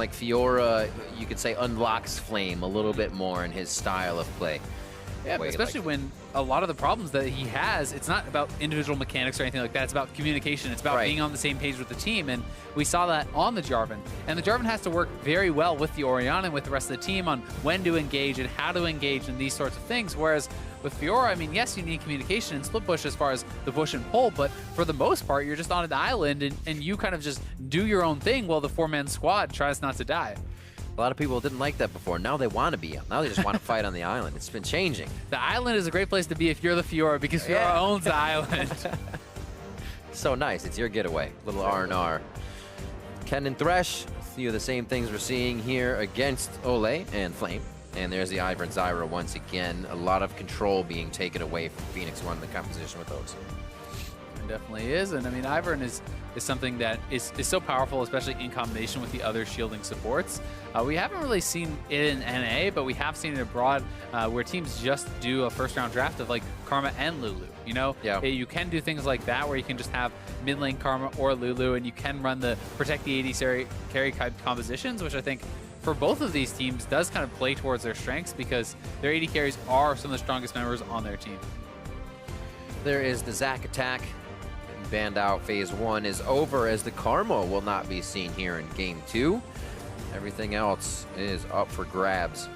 like Fiora, you could say, unlocks Flame a little bit more in his style of play. Yeah, especially when a lot of the problems that he has, it's not about individual mechanics or anything like that. It's about communication. It's about being on the same page with the team. And we saw that on the Jarvan. And the Jarvan has to work very well with the Orianna and with the rest of the team on when to engage and how to engage in these sorts of things. Whereas with Fiora, I mean, yes, you need communication and split push as far as the push and pull, but for the most part, you're just on an island and you kind of just do your own thing while the four-man squad tries not to die. A lot of people didn't like that before. Now they want to be on. Now they just want to fight on the island. It's been changing. The island is a great place to be if you're the Fiora, because Fiora owns the island. So nice. It's your getaway. Little R&R. Ken and Thresh, a few of the same things we're seeing here against Ole and Flame. And there's the Ivern Zyra once again. A lot of control being taken away from Phoenix1 in the composition with those. It definitely is. And I mean, Ivern is something that is so powerful, especially in combination with the other shielding supports. We haven't really seen it in NA, but we have seen it abroad where teams just do a first-round draft of like Karma and Lulu. You know, you can do things like that where you can just have mid lane Karma or Lulu, and you can run the protect the AD carry compositions, which I think for both of these teams does kind of play towards their strengths because their AD carries are some of the strongest members on their team. There is the Zac attack. Banned out. Phase 1 is over as the Karma will not be seen here in Game 2. Everything else is up for grabs.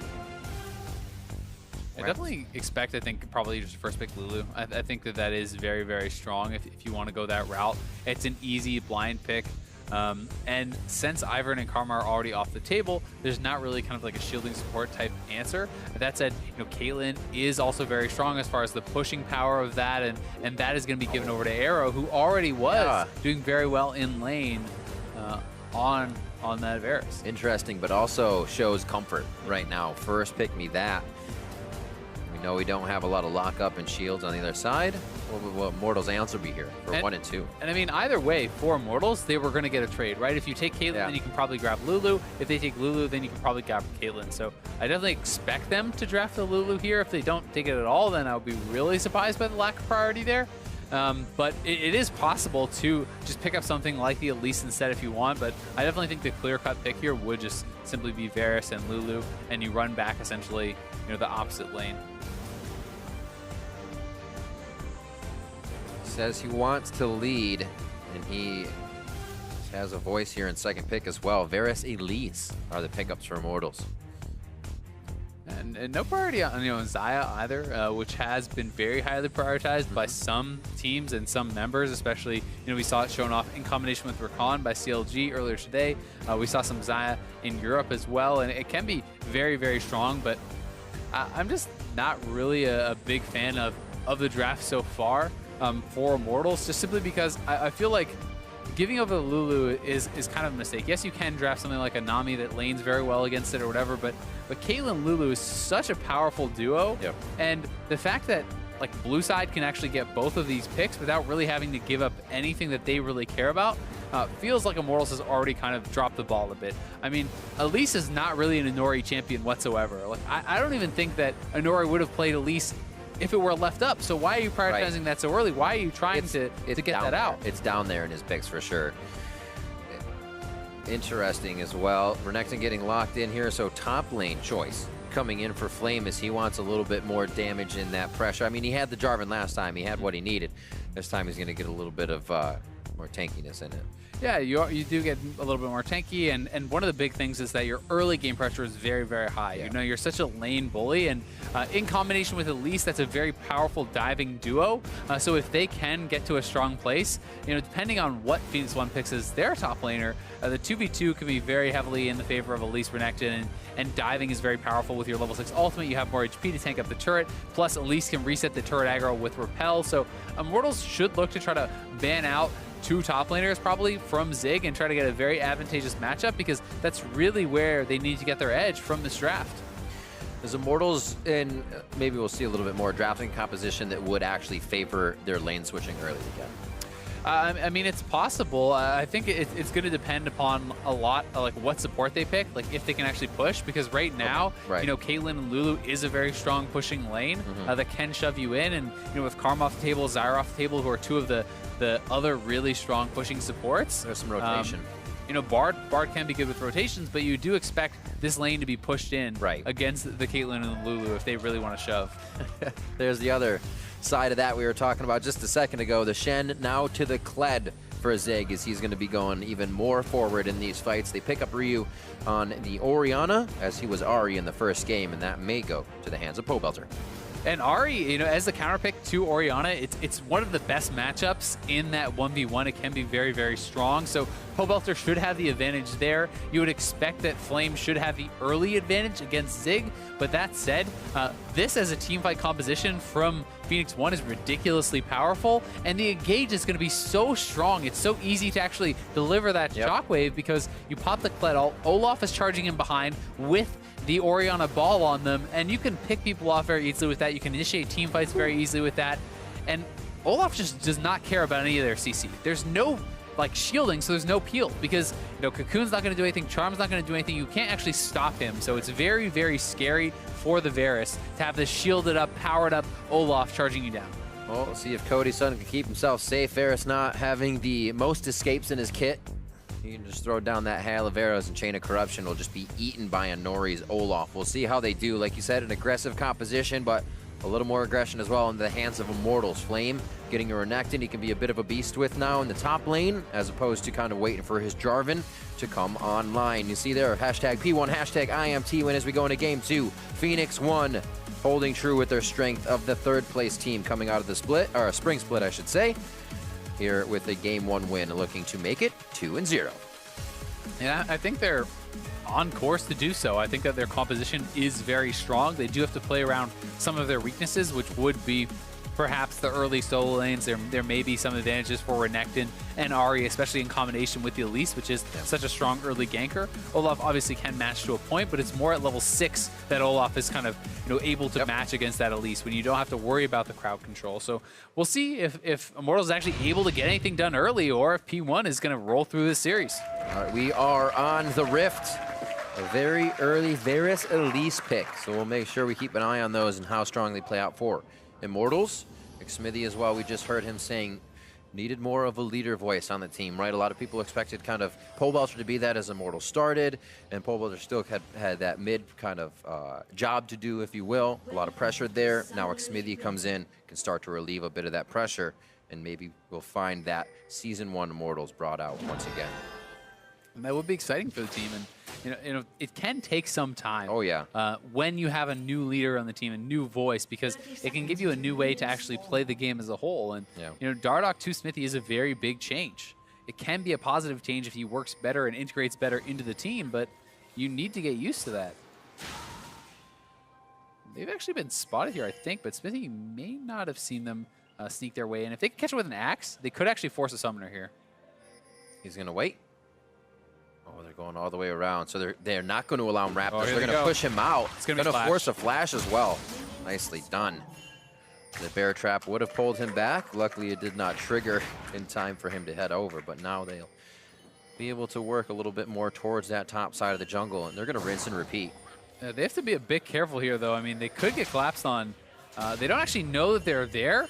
I definitely expect, I think, probably just first pick Lulu. I think that is very, very strong if you want to go that route. It's an easy blind pick. And since Ivern and Karma are already off the table, there's not really kind of like a shielding support type answer. That said, you know, Caitlyn is also very strong as far as the pushing power of that, and that is going to be given over to Arrow, who already was doing very well in lane on that Varus. Interesting, but also shows comfort right now. First pick me that. We know we don't have a lot of lockup and shields on the other side. Well, Immortals answer be here for 1 and 2. And I mean, either way, for Immortals, they were going to get a trade, right? If you take Caitlyn, then you can probably grab Lulu. If they take Lulu, then you can probably grab Caitlyn. So I definitely expect them to draft the Lulu here. If they don't take it at all, then I would be really surprised by the lack of priority there. But it is possible to just pick up something like the Elise instead if you want, but I definitely think the clear-cut pick here would just simply be Varus and Lulu, and you run back essentially, you know, the opposite lane. Says he wants to lead, and he has a voice here in second pick as well. Varus, Elise are the pickups for Immortals. And no priority on, you know, Xayah either, which has been very highly prioritized by some teams and some members, especially, you know, we saw it shown off in combination with Rakan by CLG earlier today. We saw some Xayah in Europe as well, and it can be very, very strong, but I'm just not really a big fan of the draft so far for Immortals, just simply because I feel like giving over the Lulu is kind of a mistake. Yes, you can draft something like a Nami that lanes very well against it or whatever, but Caitlyn Lulu is such a powerful duo, and the fact that like blue side can actually get both of these picks without really having to give up anything that they really care about feels like Immortals has already kind of dropped the ball a bit. I mean, Elise is not really an Inori champion whatsoever. Like I don't even think that Inori would have played Elise if it were left up. So why are you prioritizing that so early? Why are you trying to get that out? It's down there in his picks for sure. Interesting as well. Renekton getting locked in here, so top lane choice coming in for Flame as he wants a little bit more damage in that pressure. I mean, he had the Jarvan last time. He had what he needed. This time he's going to get a little bit of more tankiness in it. Yeah, you do get a little bit more tanky, and one of the big things is that your early game pressure is very, very high. You know, you're such a lane bully, and in combination with Elise, that's a very powerful diving duo. So if they can get to a strong place, you know, depending on what Phoenix1 picks as their top laner, the 2v2 can be very heavily in the favor of Elise Renekton, and diving is very powerful with your level 6 ultimate. You have more HP to tank up the turret, plus Elise can reset the turret aggro with Repel. So Immortals should look to try to ban out 2 top laners probably from Zig and try to get a very advantageous matchup, because that's really where they need to get their edge from this draft. There's Immortals, and maybe we'll see a little bit more drafting composition that would actually favor their lane switching early again. I mean, it's possible. I think it's going to depend upon a lot, like what support they pick, like if they can actually push. Because right now, you know, Caitlyn and Lulu is a very strong pushing lane that can shove you in, and you know, with Karma off the table, Zyra off the table, who are 2 of the other really strong pushing supports. There's some rotation. you know, Bard can be good with rotations, but you do expect this lane to be pushed in against the Caitlyn and the Lulu if they really want to shove. There's the other side of that we were talking about just a second ago. The Shen now to the Kled for Zig, as he's going to be going even more forward in these fights. They pick up Ryu on the Orianna, as he was Ahri in the first game, and that may go to the hands of Pobelter. And Ahri, you know, as the counter pick to Orianna, it's one of the best matchups in that 1v1. It can be very, very strong. So Pobelter should have the advantage there. You would expect that Flame should have the early advantage against Zig. But that said, this as a teamfight composition from Phoenix1 is ridiculously powerful. And the engage is going to be so strong. It's so easy to actually deliver that shockwave because you pop the Kled. Olaf is charging in behind with the Orianna ball on them, and you can pick people off very easily with that. You can initiate team fights very easily with that. And Olaf just does not care about any of their CC. There's no like shielding, so there's no peel because, you know, Cocoon's not going to do anything, Charm's not going to do anything. You can't actually stop him. So it's very, very scary for the Varus to have this shielded up, powered up Olaf charging you down. Well, we'll see if Cody's son can keep himself safe. Varus not having the most escapes in his kit. You can just throw down that hail of arrows, and Chain of Corruption will just be eaten by a Nori's Olaf. We'll see how they do. Like you said, an aggressive composition, but a little more aggression as well into the hands of Immortals. Flame getting a Renekton he can be a bit of a beast with now in the top lane, as opposed to kind of waiting for his Jarvan to come online. You see there, hashtag P1, hashtag IMT win as we go into game 2. Phoenix1 holding true with their strength of the third place team coming out of the split, or a spring split, I should say. Here with a game 1 win, looking to make it 2-0. Yeah, I think they're on course to do so. I think that their composition is very strong. They do have to play around some of their weaknesses, which would be perhaps the early solo lanes. There may be some advantages for Renekton and Ahri, especially in combination with the Elise, which is such a strong early ganker. Olaf obviously can match to a point, but it's more at level 6 that Olaf is kind of, you know, able to match against that Elise when you don't have to worry about the crowd control. So we'll see if Immortals is actually able to get anything done early, or if P1 is going to roll through this series. All right, we are on the Rift. A very early Varus Elise pick, so we'll make sure we keep an eye on those and how strong they play out for Immortals. Smithy as well, we just heard him saying needed more of a leader voice on the team, right? A lot of people expected kind of Pobelter to be that as Immortals started, and Pobelter still had that mid kind of job to do, if you will. A lot of pressure there. Now Smithy comes in, can start to relieve a bit of that pressure, and maybe we'll find that Season 1 Immortals brought out once again. And that would be exciting for the team. And you know, it can take some time. Oh yeah. When you have a new leader on the team, a new voice, because it can give you a new way to actually play the game as a whole. And you know, Dardoch to Smithy is a very big change. It can be a positive change if he works better and integrates better into the team, but you need to get used to that. They've actually been spotted here, I think, but Smithy may not have seen them sneak their way in. If they can catch it with an axe, they could actually force a summoner here. He's gonna wait. Oh, they're going all the way around. So they're not going to allow him Raptors. Oh, they're going to push him out. It's going to flash. Force a flash as well. Nicely done. The bear trap would have pulled him back. Luckily, it did not trigger in time for him to head over. But now they'll be able to work a little bit more towards that top side of the jungle, and they're going to rinse and repeat. They have to be a bit careful here, though. I mean, they could get collapsed on. They don't actually know that they're there.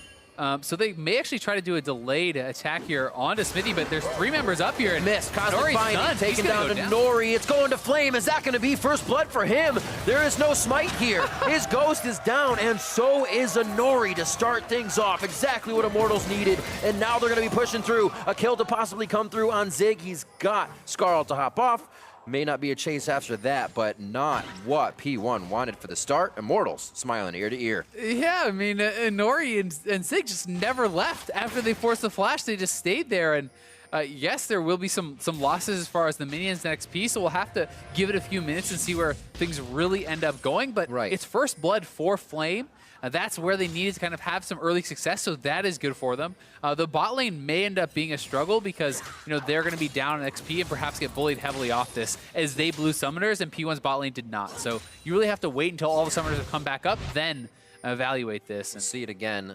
So they may actually try to do a delayed attack here onto Smithy, but there's 3 members up here. And missed. Cosmic Nori's Binding done. taken down to Nori. It's going to Flame. Is that going to be first blood for him? There is no smite here. His ghost is down, and so is a Nori to start things off. Exactly what Immortals needed. And now they're going to be pushing through. A kill to possibly come through on Zig. He's got Scarlet to hop off. May not be a chase after that, but not what P1 wanted for the start. Immortals smiling ear to ear. Yeah, I mean, Nori and Zig just never left. After they forced the flash, they just stayed there. And yes, there will be some losses as far as the minions and XP, so we'll have to give it a few minutes and see where things really end up going. But it's first blood for Flame. That's where they needed to kind of have some early success, so that is good for them. The bot lane may end up being a struggle because, you know, they're going to be down in XP and perhaps get bullied heavily off this as they blew summoners and P1's bot lane did not. So you really have to wait until all the summoners have come back up, then evaluate this. And see it again.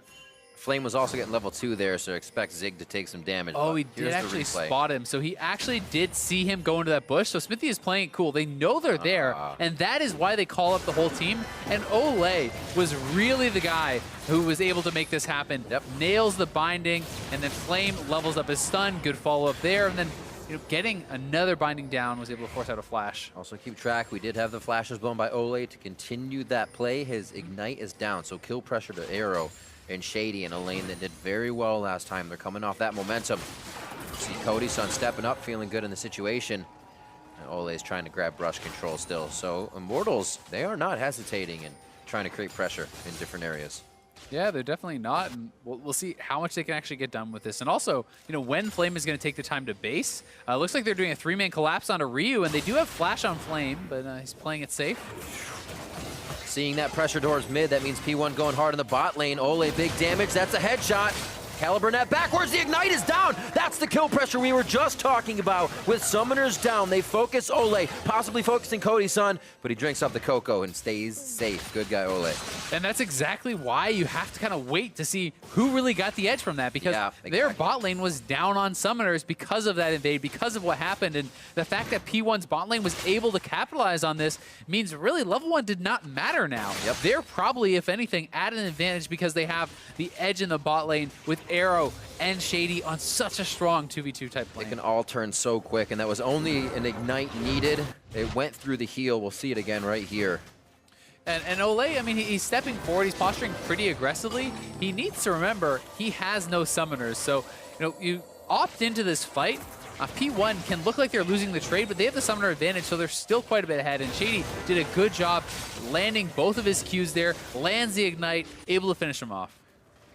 Flame was also getting level 2 there, so expect Zig to take some damage. Oh, he did actually spot him. So he actually did see him go into that bush. So Smithy is playing it cool. They know they're there, and that is why they call up the whole team. And Olay was really the guy who was able to make this happen. Nails the binding, and then Flame levels up his stun. Good follow-up there. And then, getting another binding down, was able to force out a flash. Also keep track, we did have the flashes blown by Ole to continue that play. His Ignite is down, so kill pressure to Arrow and Shady in a lane that did very well last time. They're coming off that momentum. See Cody-san stepping up, feeling good in the situation. And Ole is trying to grab brush control still. So Immortals, they are not hesitating and trying to create pressure in different areas. Yeah, they're definitely not, and we'll see how much they can actually get done with this. And also, when Flame is going to take the time to base. Looks like they're doing a 3-man collapse onto Ryu, and they do have Flash on Flame, but he's playing it safe. Seeing that pressure towards mid, that means P1 going hard in the bot lane. Ole, big damage, that's a headshot. Caliber net backwards, the Ignite is down. That's the kill pressure we were just talking about. With summoners down, they focus Ole, possibly focusing Cody-san, but he drinks up the cocoa and stays safe. Good guy, Ole. And that's exactly why you have to kind of wait to see who really got the edge from that, because their bot lane was down on summoners because of that invade, because of what happened. And the fact that P1's bot lane was able to capitalize on this means really level 1 did not matter now. They're probably, if anything, at an advantage because they have the edge in the bot lane with Arrow and Shady on such a strong 2v2 type lane. They can all turn so quick, and that was only an Ignite needed. It went through the heel. We'll see it again right here. And Ole, I mean, he's stepping forward. He's posturing pretty aggressively. He needs to remember he has no summoners. So, you opt into this fight. P1 can look like they're losing the trade, but they have the summoner advantage, so they're still quite a bit ahead. And Shady did a good job landing both of his Qs there, lands the Ignite, able to finish him off.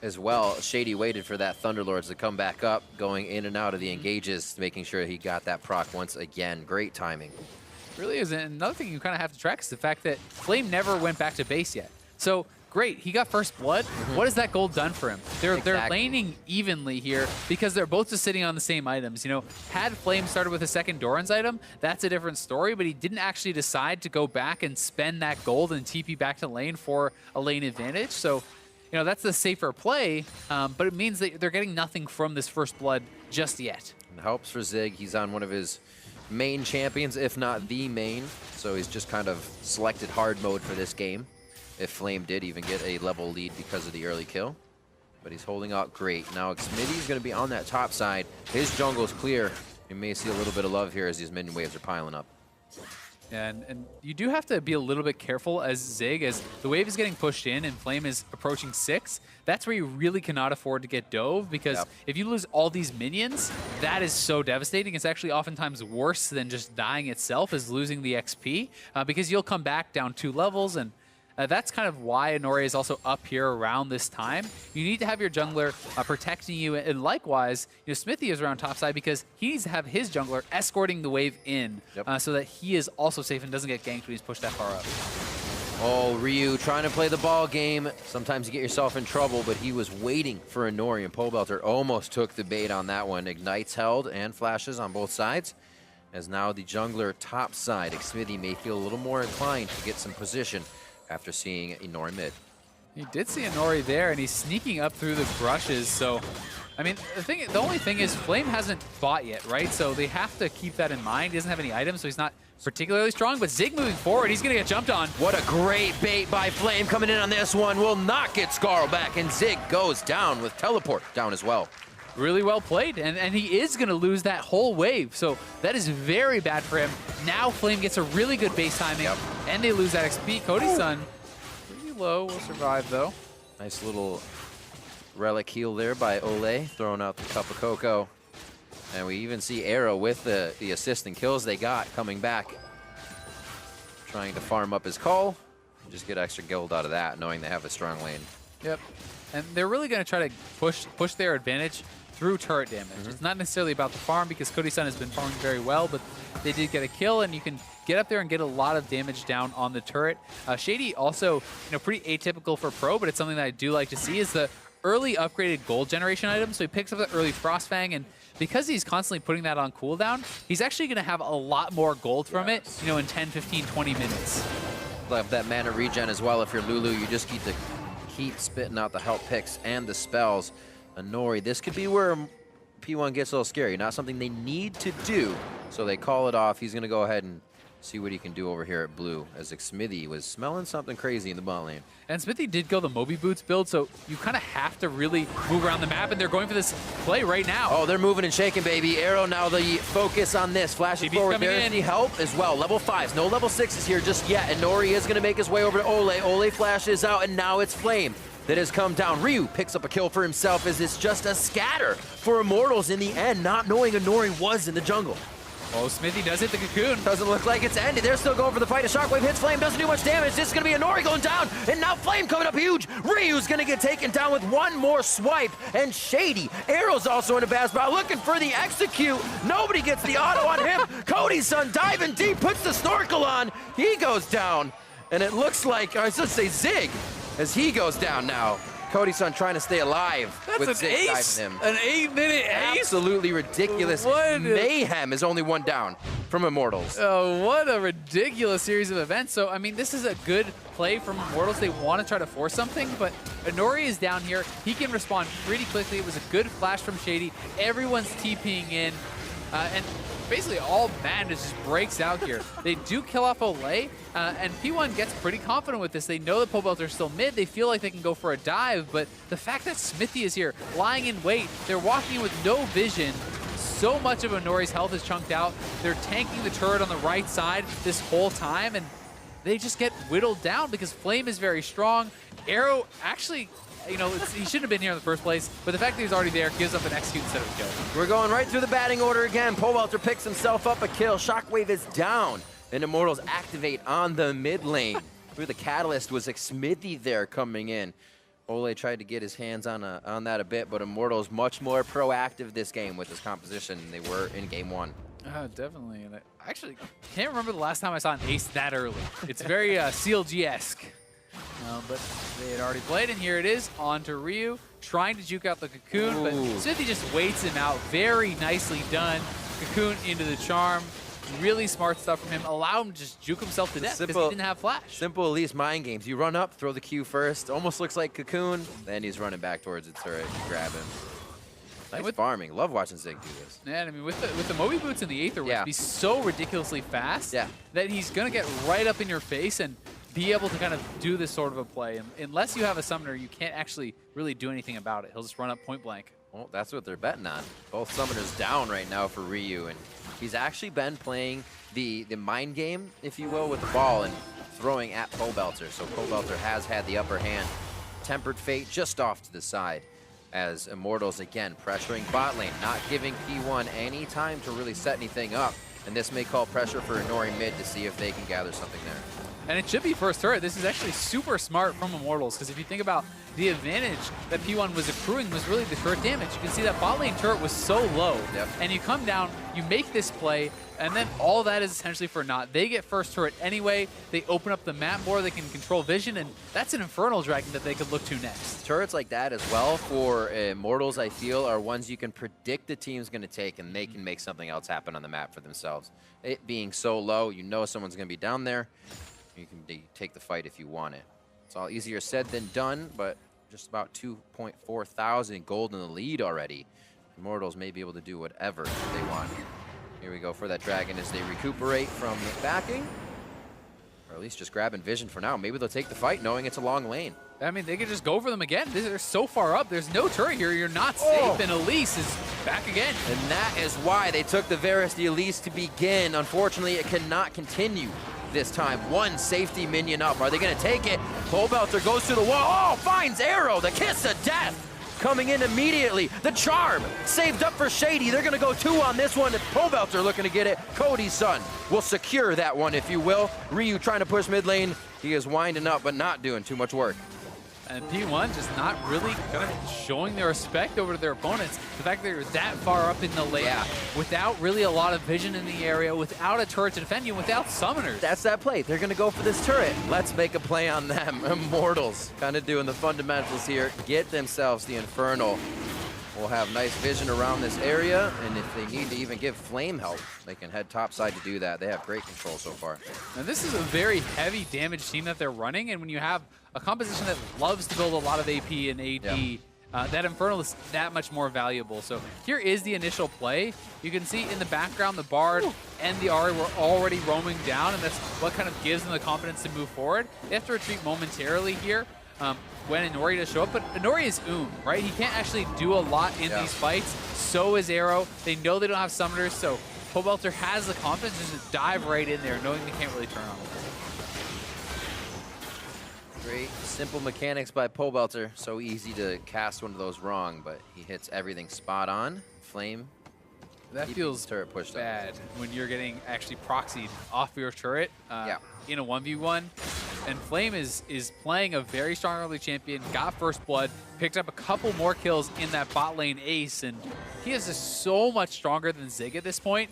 As well, Shady waited for that Thunderlords to come back up, going in and out of the engages, making sure he got that proc once again. Great timing. Really is. And another thing you kind of have to track is the fact that Flame never went back to base yet. So great, he got first blood. What has that gold done for him? They're laning evenly here because they're both just sitting on the same items. Had Flame started with a second Doran's item, that's a different story, but he didn't actually decide to go back and spend that gold and TP back to lane for a lane advantage. So that's the safer play, but it means that they're getting nothing from this first blood just yet. It helps for Zig. He's on one of his main champions, if not the main, so he's just kind of selected hard mode for this game. If Flame did even get a level lead because of the early kill. But he's holding out great. Now Smitty's going to be on that top side. His jungle is clear. You may see a little bit of love here as these minion waves are piling up. And you do have to be a little bit careful as Zig, as the wave is getting pushed in and Flame is approaching 6. That's where you really cannot afford to get dove, because if you lose all these minions, that is so devastating. It's actually oftentimes worse than just dying itself, is losing the XP, because you'll come back down 2 levels, and that's kind of why Honore is also up here around this time. You need to have your jungler protecting you, and likewise, Smithy is around topside because he needs to have his jungler escorting the wave in, so that he is also safe and doesn't get ganked when he's pushed that far up. Oh, Ryu trying to play the ball game. Sometimes you get yourself in trouble, but he was waiting for Honore, and Pole Belter almost took the bait on that one. Ignites held and flashes on both sides. As now the jungler topside, Smithy may feel a little more inclined to get some position after seeing Honore mid. He did see Honore there, and he's sneaking up through the brushes. So, I mean, the only thing is Flame hasn't fought yet, right? So they have to keep that in mind. He doesn't have any items, so he's not particularly strong, but Zig moving forward, he's going to get jumped on. What a great bait by Flame coming in on this one. Will not get Scarl back, and Zig goes down with teleport down as well. Really well played, and he is going to lose that whole wave, so that is very bad for him. Now Flame gets a really good base timing, and they lose that XP. Cody-san, pretty low, will survive though. Nice little relic heal there by Ole, throwing out the cup of cocoa. And we even see Arrow with the assist and kills they got coming back. Trying to farm up his call, and just get extra gold out of that, knowing they have a strong lane. Yep, and they're really going to try to push their advantage through turret damage. It's not necessarily about the farm, because Cody-san has been farming very well, but they did get a kill, and you can get up there and get a lot of damage down on the turret. Shady also, pretty atypical for pro, but it's something that I do like to see, is the early upgraded gold generation item. So he picks up the early Frostfang, and because he's constantly putting that on cooldown, he's actually going to have a lot more gold from it, in 10, 15, 20 minutes. Love that mana regen as well. If you're Lulu, you just need to keep spitting out the help picks and the spells. Honore, this could be where P1 gets a little scary. Not something they need to do, so they call it off. He's going to go ahead and see what he can do over here at blue, as Smithy was smelling something crazy in the bot lane. And Smithy did go the Moby Boots build, so you kind of have to really move around the map, and they're going for this play right now. Oh, they're moving and shaking, baby. Arrow now the focus on this. Flashing forward, there's the help as well. Level 5s, no level 6s here just yet, and Nori is going to make his way over to Ole. Ole flashes out, and now it's Flame that has come down. Ryu picks up a kill for himself as it's just a scatter for Immortals in the end, not knowing Nori was in the jungle. Oh, Smithy does hit the cocoon. Doesn't look like it's ended. They're still going for the fight. A shockwave hits Flame, doesn't do much damage. This is going to be a Nori going down, and now Flame coming up huge. Ryu's going to get taken down with one more swipe, and Shady. Arrow's also in a bad spot, looking for the execute. Nobody gets the auto on him. Cody's son diving deep, puts the snorkel on. He goes down, and it looks like, I should say Zig, as he goes down now. Cody's son trying to stay alive. That's with an Zig ace. diving him. An 8-minute ace. Absolutely ridiculous. What? Mayhem is only one down from Immortals. Oh, what a ridiculous series of events. So, I mean, this is a good play from Immortals. They want to try to force something, but Nori is down here. He can respond pretty quickly. It was a good flash from Shady. Everyone's TPing in, and basically all madness just breaks out here. They do kill off Olay, and P1 gets pretty confident with this. They know the Pobelt are still mid. They feel like they can go for a dive, but the fact that Smithy is here, lying in wait, they're walking in with no vision. So much of Nori's health is chunked out. They're tanking the turret on the right side this whole time, and they just get whittled down because Flame is very strong. Arrow actually, you know, he shouldn't have been here in the first place, but the fact that he's already there gives up an execute instead of a kill. We're going right through the batting order again. Pobelter picks himself up a kill. Shockwave is down, and Immortals activate on the mid lane. Through the catalyst was Smithy there coming in. Ole tried to get his hands on that a bit, but Immortals much more proactive this game with his composition than they were in game 1. Definitely, and I actually can't remember the last time I saw an ace that early. It's very CLG-esque. But they had already played, and here it is, on to Ryu, trying to juke out the cocoon, but Smithy just waits him out. Very nicely done. Cocoon into the charm. Really smart stuff from him. Allow him to just juke himself to death because he didn't have flash. Simple Elise mind games. You run up, throw the Q first. Almost looks like Cocoon. Then he's running back towards the turret. Grab him. Nice farming. Love watching Zig do this. Yeah, I mean, with the Moby Boots in the Aether, which be so ridiculously fast that he's going to get right up in your face and be able to kind of do this sort of a play. And unless you have a summoner, you can't actually really do anything about it. He'll just run up point blank. Well, that's what they're betting on. Both summoners down right now for Ryu, and he's actually been playing the mind game, if you will, with the ball and throwing at Pobelter. So Pobelter has had the upper hand. Tempered Fate just off to the side as Immortals again pressuring bot lane, not giving P1 any time to really set anything up. And this may call pressure for Nori mid to see if they can gather something there. And it should be first turret. This is actually super smart from Immortals, because if you think about the advantage that P1 was accruing was really the turret damage. You can see that bot lane turret was so low, and you come down, you make this play, and then all that is essentially for naught. They get first turret anyway. They open up the map more. They can control vision, and that's an Infernal Dragon that they could look to next. Turrets like that as well for Immortals, I feel, are ones you can predict the team's going to take, and they can make something else happen on the map for themselves. It being so low, you know someone's going to be down there. You can take the fight if you want it. It's all easier said than done, but just about 2.4 thousand gold in the lead already. Immortals may be able to do whatever they want. Here we go for that dragon as they recuperate from the backing. Or at least just grabbing vision for now. Maybe they'll take the fight knowing it's a long lane. I mean, they could just go for them again. They're so far up. There's no turret here. You're not safe, and Elise is back again. And that is why they took the Varus the Elise to begin. Unfortunately, it cannot continue this time. One safety minion up. Are they going to take it? Pobelter goes to the wall. Oh, finds Arrow. The kiss of death coming in immediately. The charm saved up for Shady. They're going to go 2 on this one. Pobelter looking to get it. Cody's son will secure that one, if you will. Ryu trying to push mid lane. He is winding up, but not doing too much work. And P1 just not really kind of showing their respect over to their opponents. The fact that they're that far up in the lane, without really a lot of vision in the area, without a turret to defend you, without summoners. That's that play. They're going to go for this turret. Let's make a play on them. Immortals kind of doing the fundamentals here. Get themselves the Infernal. We'll have nice vision around this area, and if they need to even give Flame help, they can head topside to do that. They have great control so far. Now this is a very heavy damage team that they're running, and when you have a composition that loves to build a lot of AP and AD, that Infernal is that much more valuable. So here is the initial play. You can see in the background the Bard and the Ahri were already roaming down, and that's what kind of gives them the confidence to move forward. They have to retreat momentarily here when Inori does show up, but Inori is right? He can't actually do a lot in these fights. So is Arrow. They know they don't have summoners, so Pobelter has the confidence just to dive right in there, knowing they can't really turn on him. Great, simple mechanics by Pobelter. So easy to cast one of those wrong, but he hits everything spot on. Flame. That feels turret pushed bad when you're getting actually proxied off your turret in a 1v1. And Flame is playing a very strong early champion, got first blood, picked up a couple more kills in that bot lane ace, and he is just so much stronger than Zig at this point.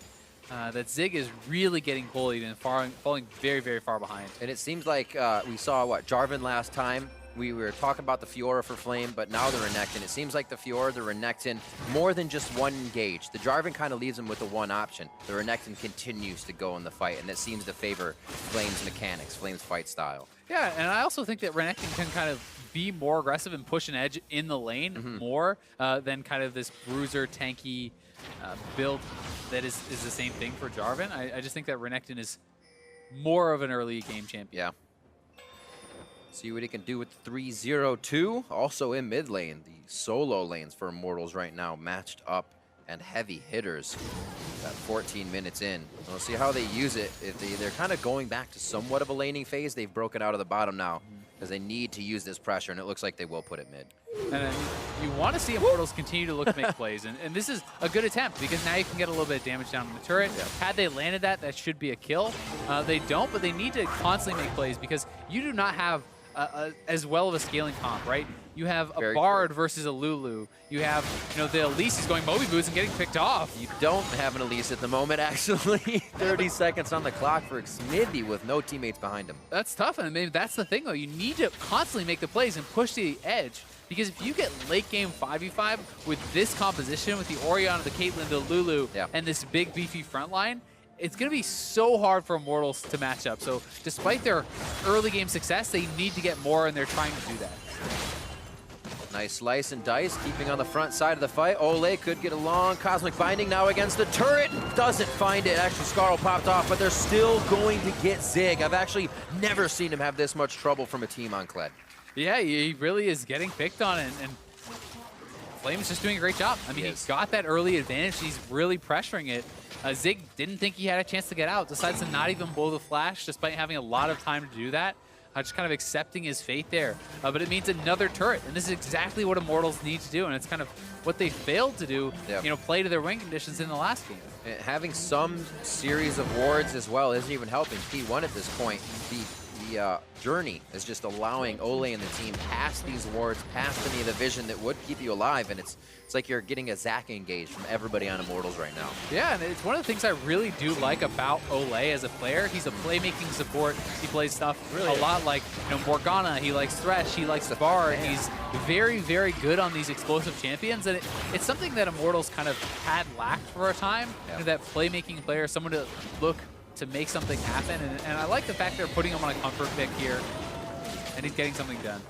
That Zig is really getting bullied and falling very, very far behind. And it seems like we saw, Jarvan last time. We were talking about the Fiora for Flame, but now the Renekton. It seems like the Fiora, the Renekton, more than just one engage. The Jarvan kind of leaves him with the one option. The Renekton continues to go in the fight, and that seems to favor Flame's mechanics, Flame's fight style. Yeah, and I also think that Renekton can kind of be more aggressive and push an edge in the lane more than kind of this bruiser, tanky build that is the same thing for Jarvan. I just think that Renekton is more of an early game champion. Yeah. See what he can do with 3-0-2. Also in mid lane, the solo lanes for Immortals right now matched up and heavy hitters. Got 14 minutes in. We'll see how they use it. If they're kind of going back to somewhat of a laning phase. They've broken out of the bottom now because they need to use this pressure, and it looks like they will put it mid. And you want to see Immortals continue to look to make plays, and this is a good attempt because now you can get a little bit of damage down on the turret. Had they landed that should be a kill. They don't, but they need to constantly make plays because you do not have as well of a scaling comp, right? You have a Bard versus a Lulu. You have, the Elise is going Moby Boots and getting picked off. You don't have an Elise at the moment, actually. 30 seconds on the clock for Xmithie with no teammates behind him. That's tough, and maybe that's the thing, though. You need to constantly make the plays and push the edge, because if you get late game 5v5 with this composition, with the Orianna, the Caitlyn, the Lulu, and this big beefy front line, it's going to be so hard for Immortals to match up. So despite their early game success, they need to get more, and they're trying to do that. Nice slice and dice, keeping on the front side of the fight. Ole could get a long Cosmic Binding now against the turret. Doesn't find it. Actually, Scarl popped off, but they're still going to get Zig. I've actually never seen him have this much trouble from a team on Kled. Yeah, he really is getting picked on, and Flame's just doing a great job. I mean, he's got that early advantage. He's really pressuring it. Zig didn't think he had a chance to get out, decides to not even blow the flash despite having a lot of time to do that. Just kind of accepting his fate there. But it means another turret, and this is exactly what Immortals need to do, and it's kind of what they failed to do, play to their win conditions in the last game. And having some series of wards as well isn't even helping P1 at this point. The journey is just allowing Ole and the team past these wards, past any of the vision that would keep you alive, and it's like you're getting a Zac engage from everybody on Immortals right now. Yeah, and it's one of the things I really do like about Ole as a player. He's a playmaking support. He plays stuff a lot like Morgana. He likes Thresh. He likes the Bard. He's very, very good on these explosive champions, and it's something that Immortals kind of had lacked for a time. That playmaking player, someone to look to make something happen, and I like the fact they're putting him on a comfort pick here, and he's getting something done.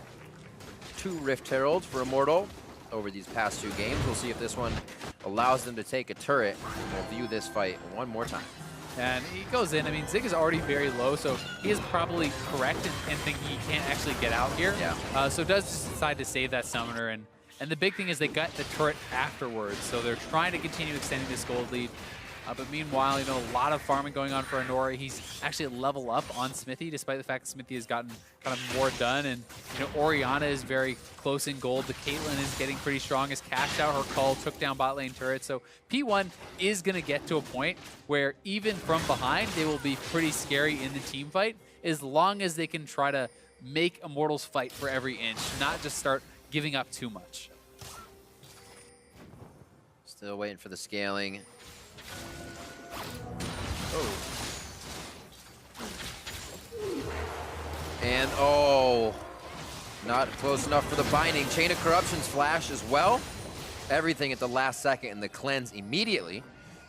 2 Rift Heralds for Immortal over these past 2 games. We'll see if this one allows them to take a turret. We'll view this fight one more time. And he goes in. I mean, Zig is already very low, so he is probably correct in thinking he can't actually get out here. So does just decide to save that summoner, and the big thing is they got the turret afterwards, so they're trying to continue extending this gold lead. But meanwhile, a lot of farming going on for Inori. He's actually a level up on Xmithie, despite the fact that Xmithie has gotten kind of more done. And Orianna is very close in gold. The Caitlyn is getting pretty strong, has cashed out her call, took down bot lane turrets. So P1 is going to get to a point where even from behind, they will be pretty scary in the team fight, as long as they can try to make Immortals fight for every inch, not just start giving up too much. Still waiting for the scaling. And not close enough for the binding. Chain of Corruption's flash as well. Everything at the last second, and the cleanse immediately.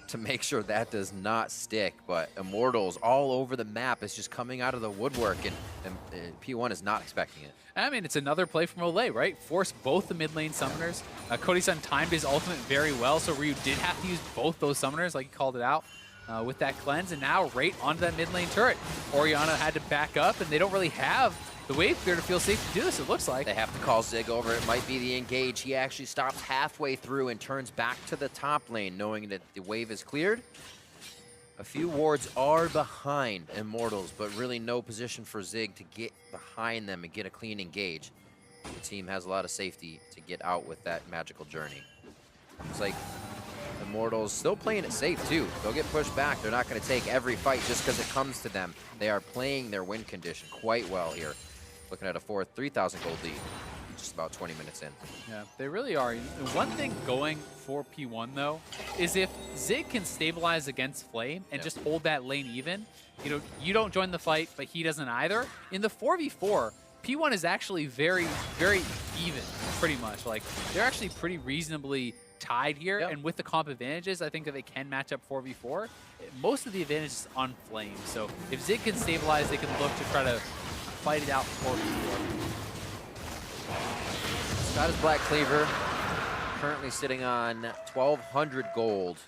to make sure that does not stick. But Immortals all over the map is just coming out of the woodwork, and P1 is not expecting it. I mean, it's another play from Olay, right? Force both the mid lane summoners. Cody-san timed his ultimate very well, so Ryu did have to use both those summoners, like he called it out, with that cleanse, and now right onto that mid lane turret. Orianna had to back up, and they don't really have the wave clear to feel safe to do this, it looks like. They have to call Zig over. It might be the engage. He actually stops halfway through and turns back to the top lane, knowing that the wave is cleared. A few wards are behind Immortals, but really no position for Zig to get behind them and get a clean engage. The team has a lot of safety to get out with that magical journey. It's like Immortals still playing it safe too. They'll get pushed back. They're not going to take every fight just because it comes to them. They are playing their win condition quite well here. Looking at a 3,000 gold lead, just about 20 minutes in. Yeah, they really are. The one thing going for P1 though is if Zig can stabilize against Flame and just hold that lane even, you know, you don't join the fight, but he doesn't either. In the 4v4, P1 is actually very, very even, pretty much. Like, they're actually pretty reasonably tied here, and with the comp advantages, I think that they can match up 4v4. Most of the advantage is on Flame, so if Zig can stabilize, they can look to try to fight it out 4v4. Got his Black Cleaver, currently sitting on 1,200 gold.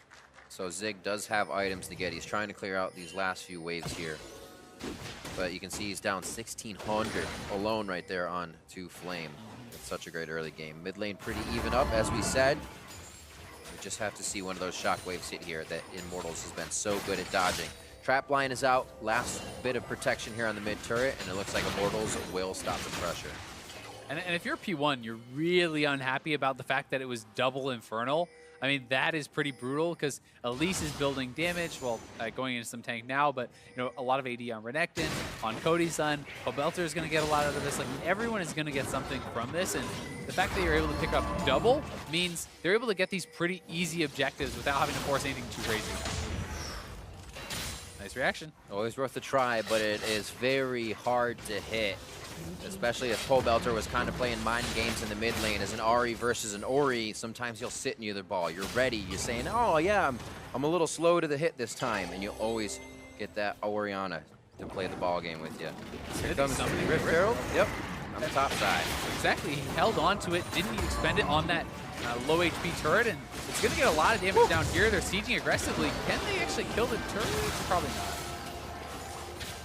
So Zig does have items to get. He's trying to clear out these last few waves here. But you can see he's down 1,600 alone right there on to Flame. It's such a great early game. Mid lane pretty even up, as we said. We just have to see one of those shockwaves hit here that Immortals has been so good at dodging. Trap line is out. Last bit of protection here on the mid turret, and it looks like Immortals will stop the pressure. And if you're P1, you're really unhappy about the fact that it was double Infernal. I mean, that is pretty brutal because Elise is building damage, well, going into some tank now, but you know, a lot of AD on Renekton, on Cody-san. Belter is going to get a lot out of this. Like, everyone is going to get something from this, and the fact that you're able to pick up double means they're able to get these pretty easy objectives without having to force anything too crazy. Nice reaction. Always worth a try, but it is very hard to hit. Especially if Belter was kind of playing mind games in the mid lane as an Ahri versus an Ori. Sometimes you'll sit near the ball. You're ready. You're saying, oh, yeah, I'm a little slow to the hit this time. And you'll always get that Orianna to play the ball game with you. Here comes Rift Herald. Yep, on the top side. Exactly. He held on to it, didn't even expend it on that low HP turret. And it's going to get a lot of damage down here. They're sieging aggressively. Can they actually kill the turret? Probably not.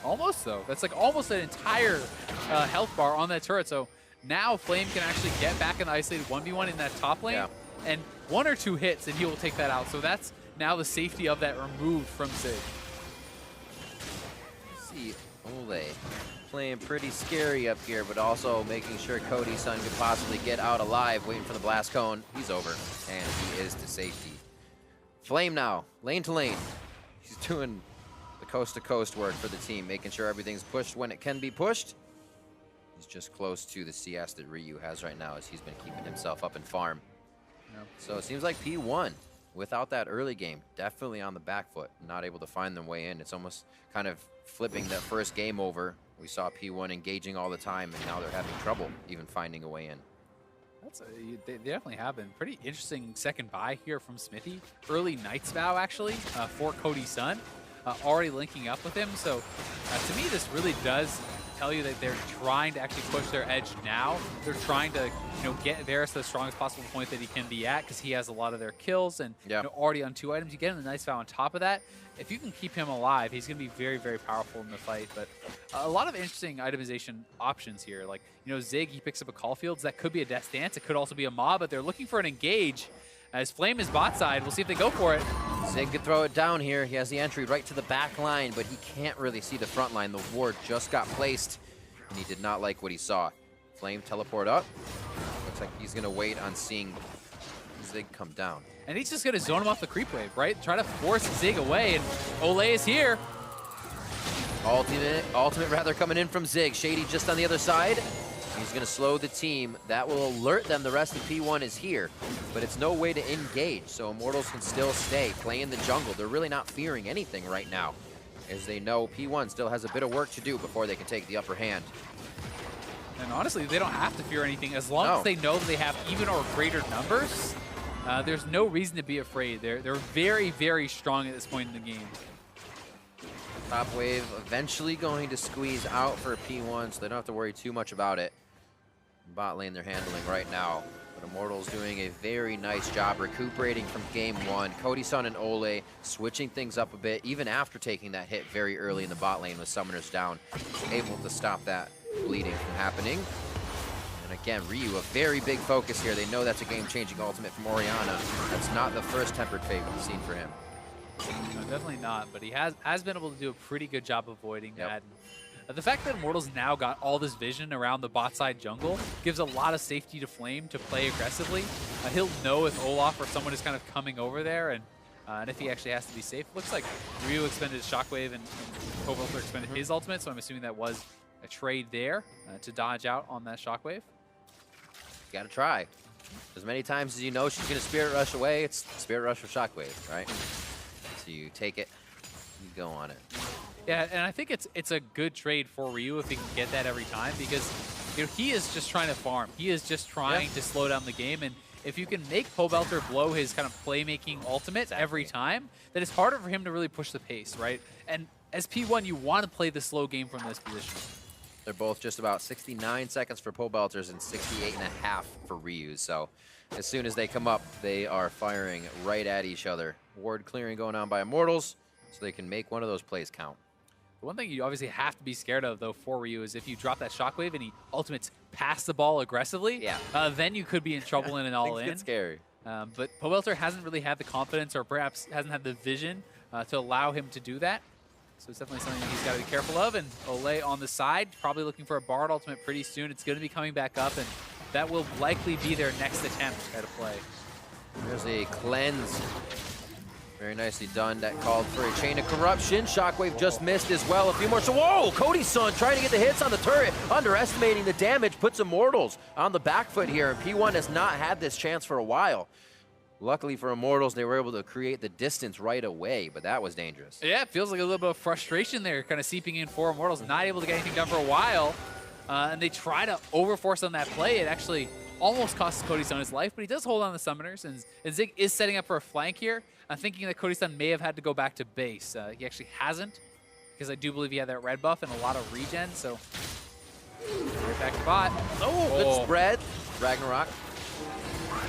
Almost, though. That's like almost an entire health bar on that turret. So now Flame can actually get back in the isolated 1v1 in that top lane. And one or two hits, and he will take that out. So that's now the safety of that removed from Zig. See, Olay playing pretty scary up here, but also making sure Cody-san could possibly get out alive, waiting for the blast cone. He's over, and he is to safety. Flame now, lane to lane. He's doing coast-to-coast work for the team, making sure everything's pushed when it can be pushed. He's just close to the CS that Ryu has right now as he's been keeping himself up in farm. So it seems like P1, without that early game, definitely on the back foot, not able to find their way in. It's almost kind of flipping that first game over. We saw P1 engaging all the time, and now they're having trouble even finding a way in. They definitely have been. Pretty interesting second buy here from Smithy. Early Knight's Vow, actually, for Cody-san. Already linking up with him. So to me, this really does tell you that they're trying to actually push their edge now. They're trying to, you know, get Varus to the strongest possible point that he can be at because he has a lot of their kills and you know, already on 2 items. You get him the Nice Vow on top of that. If you can keep him alive, he's going to be very, very powerful in the fight. But a lot of interesting itemization options here. Like, you know, Zig, he picks up a Caulfield's. That could be a Death Dance. It could also be a Mob, but they're looking for an engage. As Flame is bot side, we'll see if they go for it. Zig could throw it down here. He has the entry right to the back line, but he can't really see the front line. The ward just got placed, and he did not like what he saw. Flame teleport up. Looks like he's going to wait on seeing Zig come down. And he's just going to zone him off the creep wave, right? Try to force Zig away, and Olay is here. Ultimate rather coming in from Zig. Shady just on the other side. He's going to slow the team. That will alert them the rest of P1 is here, but it's no way to engage, so Immortals can still stay, play in the jungle. They're really not fearing anything right now, as they know P1 still has a bit of work to do before they can take the upper hand. And honestly, they don't have to fear anything. As long as they know that they have even or greater numbers, there's no reason to be afraid. They're very, very strong at this point in the game. Top wave eventually going to squeeze out for P1, so they don't have to worry too much about it. Bot lane they're handling right now. But Immortals doing a very nice job recuperating from game 1. Cody-san and Ole switching things up a bit, even after taking that hit very early in the bot lane with summoners down. Able to stop that bleeding from happening. And again, Ryu, a very big focus here. They know that's a game-changing ultimate from Orianna. That's not the first Tempered Fate we've seen for him. No, definitely not, but he has been able to do a pretty good job avoiding that. The fact that Immortals now got all this vision around the bot side jungle gives a lot of safety to Flame to play aggressively. He'll know if Olaf or someone is kind of coming over there, and if he actually has to be safe. Looks like Ryu expended his Shockwave and Kovalter expended his ultimate, so I'm assuming that was a trade there to dodge out on that Shockwave. Gotta try. As many times as you know she's gonna Spirit Rush away, it's Spirit Rush or Shockwave, right? So you take it, you go on it. Yeah, and I think it's a good trade for Ryu if he can get that every time, because he is just trying to farm. He is just trying to slow down the game, and if you can make Pobelter blow his kind of playmaking ultimate every time, then it's harder for him to really push the pace, right? And as P1, you want to play the slow game from this position. They're both just about 69 seconds for Pobelters and 68.5 for Ryu, so as soon as they come up, they are firing right at each other. Ward clearing going on by Immortals, so they can make one of those plays count. The one thing you obviously have to be scared of, though, for Ryu is if you drop that Shockwave and he ultimates past the ball aggressively, then you could be in trouble in an all-in. It's scary. But Pobelter hasn't really had the confidence, or perhaps hasn't had the vision to allow him to do that. So it's definitely something that he's got to be careful of. And Ole on the side, probably looking for a Bard ultimate pretty soon. It's going to be coming back up, and that will likely be their next attempt at a play. There's a cleanse. Very nicely done. That called for a chain of corruption. Shockwave just missed as well. A few more. So, whoa! Cody-san trying to get the hits on the turret. Underestimating the damage. Puts Immortals on the back foot here. And P1 has not had this chance for a while. Luckily for Immortals, they were able to create the distance right away, but that was dangerous. Yeah, it feels like a little bit of frustration there, kind of seeping in for Immortals. Not able to get anything done for a while. And they try to overforce on that play. It actually almost costs Cody-san his life, but he does hold on the summoners. And Zig is setting up for a flank here. I'm thinking that Cody-san may have had to go back to base. He actually hasn't, because I do believe he had that red buff and a lot of regen, so right back to bot. Oh, good spread. Ragnarok.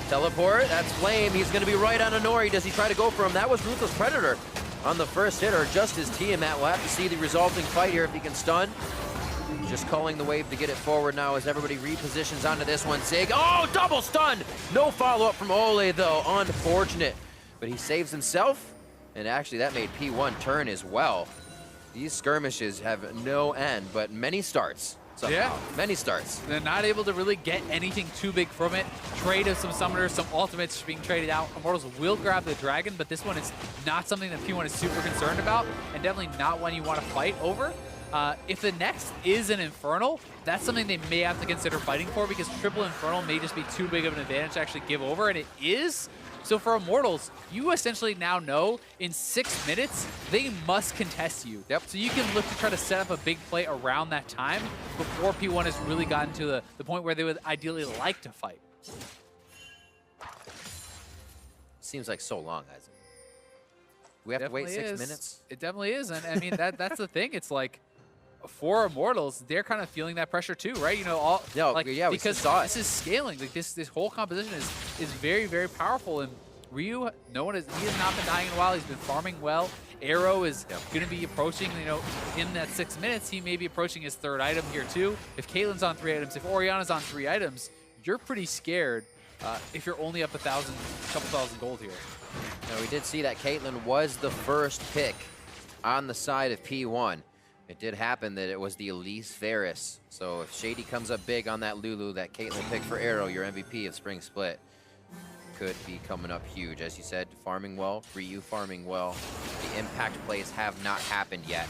Teleport, that's Flame. He's going to be right on Honori. Does he try to go for him? That was Ruthless Predator on the first hit, or just his Tiamat. We'll have to see the resulting fight here if he can stun. Just calling the wave to get it forward now as everybody repositions onto this one. Zig, oh, double stun! No follow-up from Ole, though. Unfortunate. But he saves himself, and actually that made P1 turn as well. These skirmishes have no end, but many starts. Somehow. Yeah, many starts. They're not able to really get anything too big from it. Trade of some summoners, some ultimates being traded out. Immortals will grab the dragon, but this one is not something that P1 is super concerned about, and definitely not one you want to fight over. If the next is an Infernal, that's something they may have to consider fighting for, because triple Infernal may just be too big of an advantage to actually give over, and it is. So for Immortals, you essentially now know in 6 minutes, they must contest you. Yep. So you can look to try to set up a big play around that time before P1 has really gotten to the point where they would ideally like to fight. Seems like so long, Isaac. We have to wait 6 minutes? It definitely is. And I mean, that's the thing. It's like, for Immortals, they're kind of feeling that pressure too, right? You know, because this is scaling. Like this whole composition is very, very powerful. And Ryu, he has not been dying in a while. He's been farming well. Arrow is going to be approaching, in that 6 minutes, he may be approaching his 3rd item here too. If Caitlyn's on 3 items, if Orianna's on 3 items, you're pretty scared if you're only up a couple thousand gold here. Now, we did see that Caitlyn was the first pick on the side of P1. It did happen that it was the Elise Ferris. So if Shady comes up big on that Lulu, that Caitlyn picked for Arrow, your MVP of Spring Split, could be coming up huge. As you said, farming well, Ryu farming well. The impact plays have not happened yet.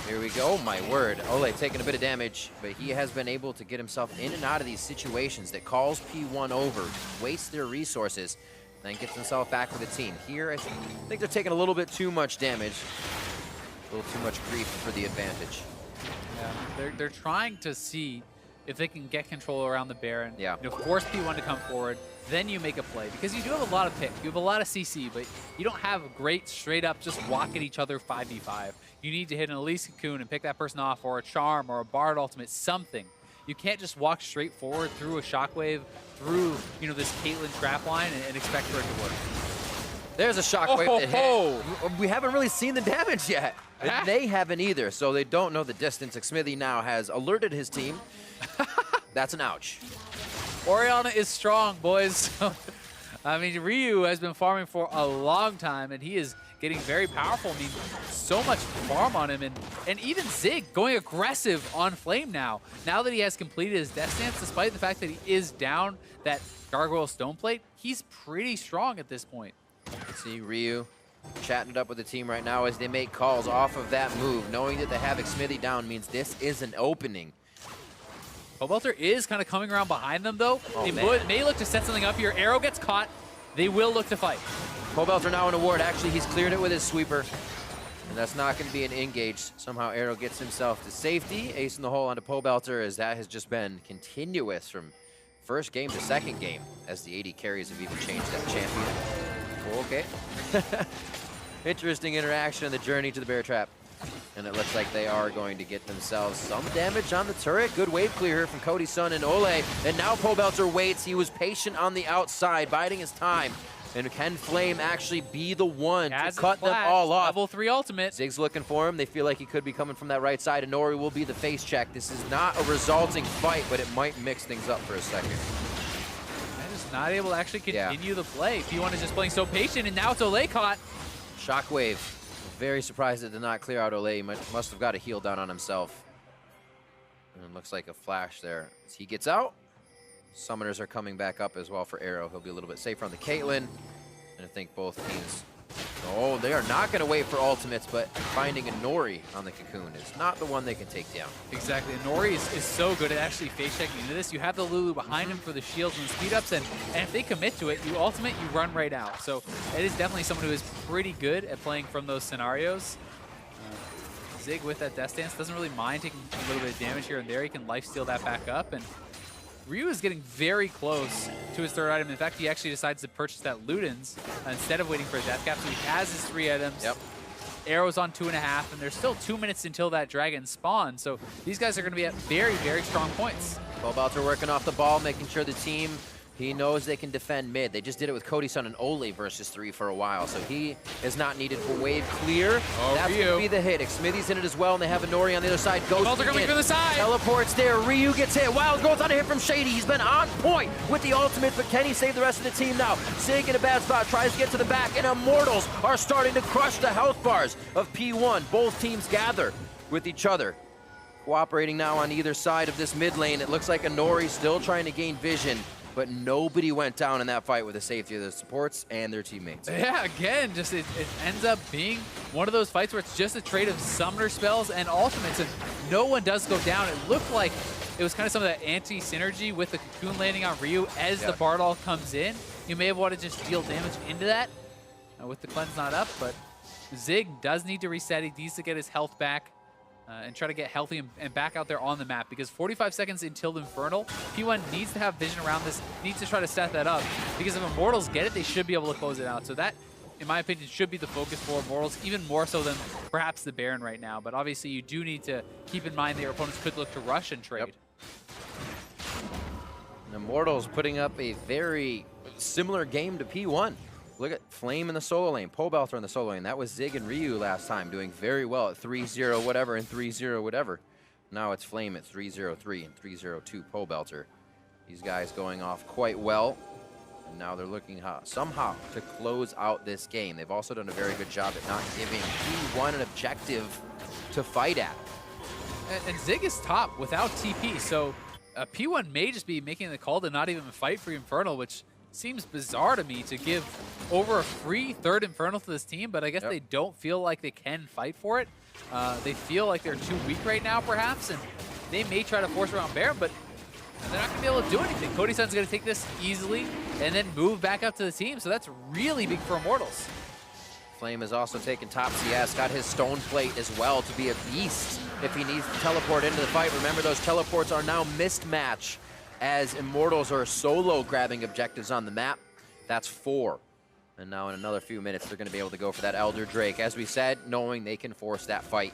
Here we go. Oh, my word. Ole taking a bit of damage, but he has been able to get himself in and out of these situations that calls P1 over, wastes their resources, then gets himself back with the team. Here, I think they're taking a little bit too much damage. A little too much grief for the advantage. Yeah, they're trying to see if they can get control around the Baron, Yeah. you know, force P1 to come forward, then you make a play. Because you do have a lot of pick, you have a lot of CC, but you don't have a great straight up just walk at each other 5v5. You need to hit an Elise Cocoon and pick that person off, or a Charm, or a Bard ultimate, something. You can't just walk straight forward through a Shockwave, through, you know, this Caitlyn trap line and expect for it to work. There's a shockwave that hit. We haven't really seen the damage yet. They haven't either, so they don't know the distance. Xmithy now has alerted his team. That's an ouch. Orianna is strong, boys. I mean, Ryu has been farming for a long time, and he is getting very powerful. I mean, so much farm on him, and even Zig going aggressive on Flame now. Now that he has completed his death stance, despite the fact that he is down that Gargoyle Stone Plate, he's pretty strong at this point. See Ryu chatting it up with the team right now as they make calls off of that move. Knowing that they have Xmithy down means this is an opening. Pobelter is kind of coming around behind them, though. Oh, they man. may look to set something up here. Arrow gets caught. They will look to fight. Pobelter now in a ward. Actually, he's cleared it with his sweeper. And that's not going to be an engage. Somehow Arrow gets himself to safety. Ace in the hole onto Pobelter, as that has just been continuous from first game to second game, as the AD carries have even changed that champion. Okay. Interesting interaction in the journey to the bear trap. And it looks like they are going to get themselves some damage on the turret. Good wave clear here from Cody's son and Ole. And now Pobelter waits. He was patient on the outside, biding his time. And can Flame actually be the one to cut them all off? Level 3 ultimate. Zig's looking for him. They feel like he could be coming from that right side, and Nori will be the face check. This is not a resulting fight, but it might mix things up for a second. Not able to actually continue the play. P1 is just playing so patient, and now it's Ole caught. Shockwave. Very surprised it did not clear out Ole. He must have got a heal down on himself. And it looks like a flash there. As he gets out, summoners are coming back up as well for Arrow. He'll be a little bit safer on the Caitlyn. And I think both teams... Oh, they are not going to wait for ultimates, but finding a Nori on the Cocoon is not the one they can take down. Exactly. And Nori is so good at actually face checking into this. You have the Lulu behind him for the shields and speed ups, and if they commit to it, you ultimate, you run right out. So it is definitely someone who is pretty good at playing from those scenarios. Zig with that death stance doesn't really mind taking a little bit of damage here and there. He can lifesteal that back up, and Ryu is getting very close to his third item. In fact, he actually decides to purchase that Ludens instead of waiting for a death cap. So he has his 3 items. Yep. Arrow's on 2.5, and there's still 2 minutes until that dragon spawns. So these guys are going to be at very, very strong points. Pobelter working off the ball, making sure the team, he knows they can defend mid. They just did it with Cody's son and Ole versus 3 for a while, so he is not needed for wave clear. Oh, that's going to be the hit. Xmithy's in it as well, and they have a Nori on the other side. Pobelter coming from the side. Teleports there. Ryu gets hit. Wild growth on a hit from Shady. He's been on point with the ultimate, but can he save the rest of the team now? Zig in a bad spot, tries to get to the back, and Immortals are starting to crush the health bars of P1. Both teams gather with each other. Cooperating now on either side of this mid lane. It looks like a Nori still trying to gain vision, but nobody went down in that fight with the safety of the supports and their teammates. Yeah, again, just it ends up being one of those fights where it's just a trade of summoner spells and ultimates, and no one does go down. It looked like it was kind of some of that anti-synergy with the Cocoon landing on Ryu as the Bardol comes in. You may have wanted to just deal damage into that with the cleanse not up, but Zig does need to reset. He needs to get his health back. And try to get healthy and back out there on the map, because 45 seconds until Infernal, P1 needs to have vision around this, needs to try to set that up, because if Immortals get it, they should be able to close it out. So that, in my opinion, should be the focus for Immortals, even more so than perhaps the Baron right now. But obviously, you do need to keep in mind that your opponents could look to rush and trade. And Immortals putting up a very similar game to P1. Look at Flame in the solo lane, Pobelter in the solo lane. That was Zig and Ryu last time, doing very well at 3-0 whatever and 3-0 whatever. Now it's Flame at 3-0-3 and 3-0-2 Pobelter. These guys going off quite well. And now they're looking somehow to close out this game. They've also done a very good job at not giving P1 an objective to fight at. And Zig is top without TP, so P1 may just be making the call to not even fight for Infernal, which seems bizarre to me to give over a free third Infernal to this team, but I guess they don't feel like they can fight for it. They feel like they're too weak right now, perhaps, and they may try to force around Baron, but they're not going to be able to do anything. Cody's son's going to take this easily and then move back up to the team, so that's really big for Immortals. Flame has also taken top CS, got his stone plate as well to be a beast if he needs to teleport into the fight. Remember, those teleports are now mismatch as Immortals are solo grabbing objectives on the map. That's 4. And now in another few minutes, they're going to be able to go for that Elder Drake. As we said, knowing they can force that fight.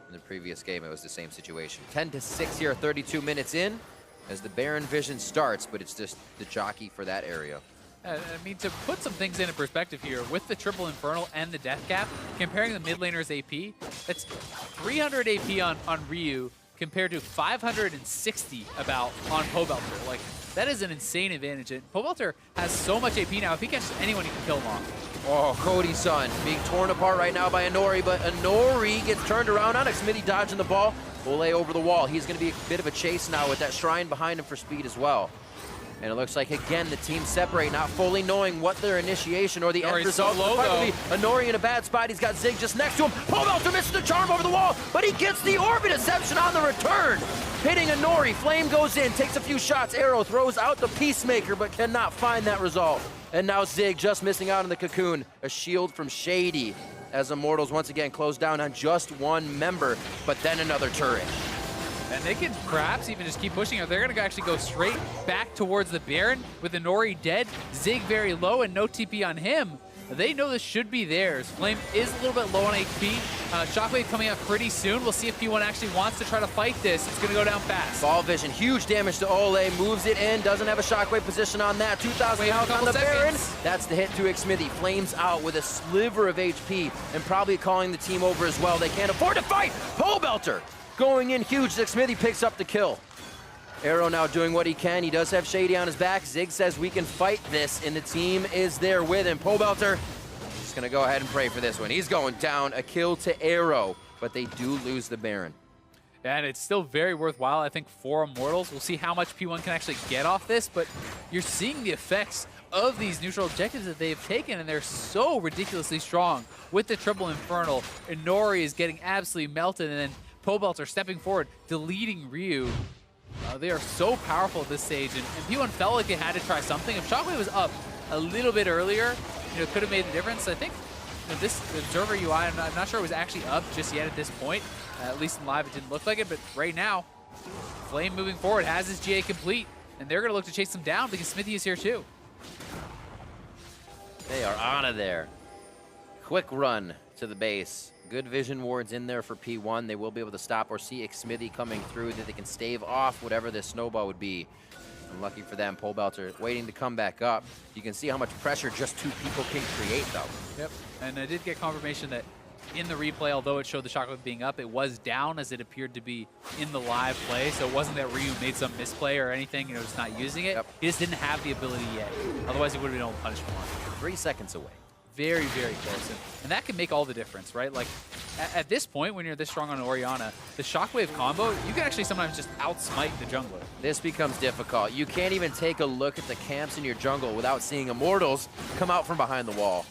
In the previous game, it was the same situation. 10-6 here, 32 minutes in, as the Baron Vision starts, but it's just the jockey for that area. I mean, to put some things into perspective here, with the triple Infernal and the Death Cap, comparing the mid laner's AP, that's 300 AP on Ryu compared to 560 about on Pobelter. Like, that is an insane advantage. And Pobelter has so much AP now, if he catches anyone, he can kill him off. Oh, Cody's being torn apart right now by Inori, but Inori gets turned around on it. Smithy dodging the ball. Ole over the wall. He's going to be a bit of a chase now with that Shrine behind him for speed as well. And it looks like, again, the team separate, not fully knowing what their initiation or the end result will be. Inori in a bad spot. He's got Zig just next to him. Pobelter misses the charm over the wall, but he gets the Orbit Deception on the return. Hitting Inori. Flame goes in, takes a few shots. Arrow throws out the Peacemaker, but cannot find that result. And now Zig just missing out on the Cocoon. A shield from Shady as Immortals once again close down on just one member, but then another turret. And they can perhaps even just keep pushing it. They're going to actually go straight back towards the Baron with Inori dead, Zig very low, and no TP on him. They know this should be theirs. Flame is a little bit low on HP. Shockwave coming up pretty soon. We'll see if P1 actually wants to try to fight this. It's going to go down fast. Ball Vision, huge damage to Ole. Moves it in, doesn't have a Shockwave position on that. 2,000 health on the Baron. That's the hit to Xmithy. Flames out with a sliver of HP and probably calling the team over as well. They can't afford to fight. Pobelter going in huge. Xmithy picks up the kill. Arrow now doing what he can. He does have Shady on his back. Zig says we can fight this, and the team is there with him. Pobelter just going to go ahead and pray for this one. He's going down. A kill to Arrow, but they do lose the Baron. And it's still very worthwhile, I think, for Immortals. We'll see how much P1 can actually get off this, but you're seeing the effects of these neutral objectives that they've taken, and they're so ridiculously strong. With the triple Infernal, Inori is getting absolutely melted, and then Pobelter stepping forward, deleting Ryu. They are so powerful at this stage, and P1 felt like they had to try something. If Shockwave was up a little bit earlier, it could have made the difference. I think this Observer UI, I'm not sure it was actually up just yet at this point. At least in live, it didn't look like it, but right now, Flame moving forward has his GA complete, and they're going to look to chase him down because Smithy is here too. They are out of there. Quick run to the base. Good vision wards in there for P1. They will be able to stop or see Xmithy coming through, that they can stave off whatever this snowball would be. Unlucky for them, Pobelter waiting to come back up. You can see how much pressure just 2 people can create, though. Yep, and I did get confirmation that in the replay, although it showed the Shockwave being up, it was down as it appeared to be in the live play. So it wasn't that Ryu made some misplay or anything, just not using it. Yep. He just didn't have the ability yet. Otherwise, he would have been able to punish more. 3 seconds away. Very, very close. And that can make all the difference, right? Like, at this point, when you're this strong on Orianna, the Shockwave combo, you can actually sometimes just outsmite the jungler. This becomes difficult. You can't even take a look at the camps in your jungle without seeing Immortals come out from behind the wall.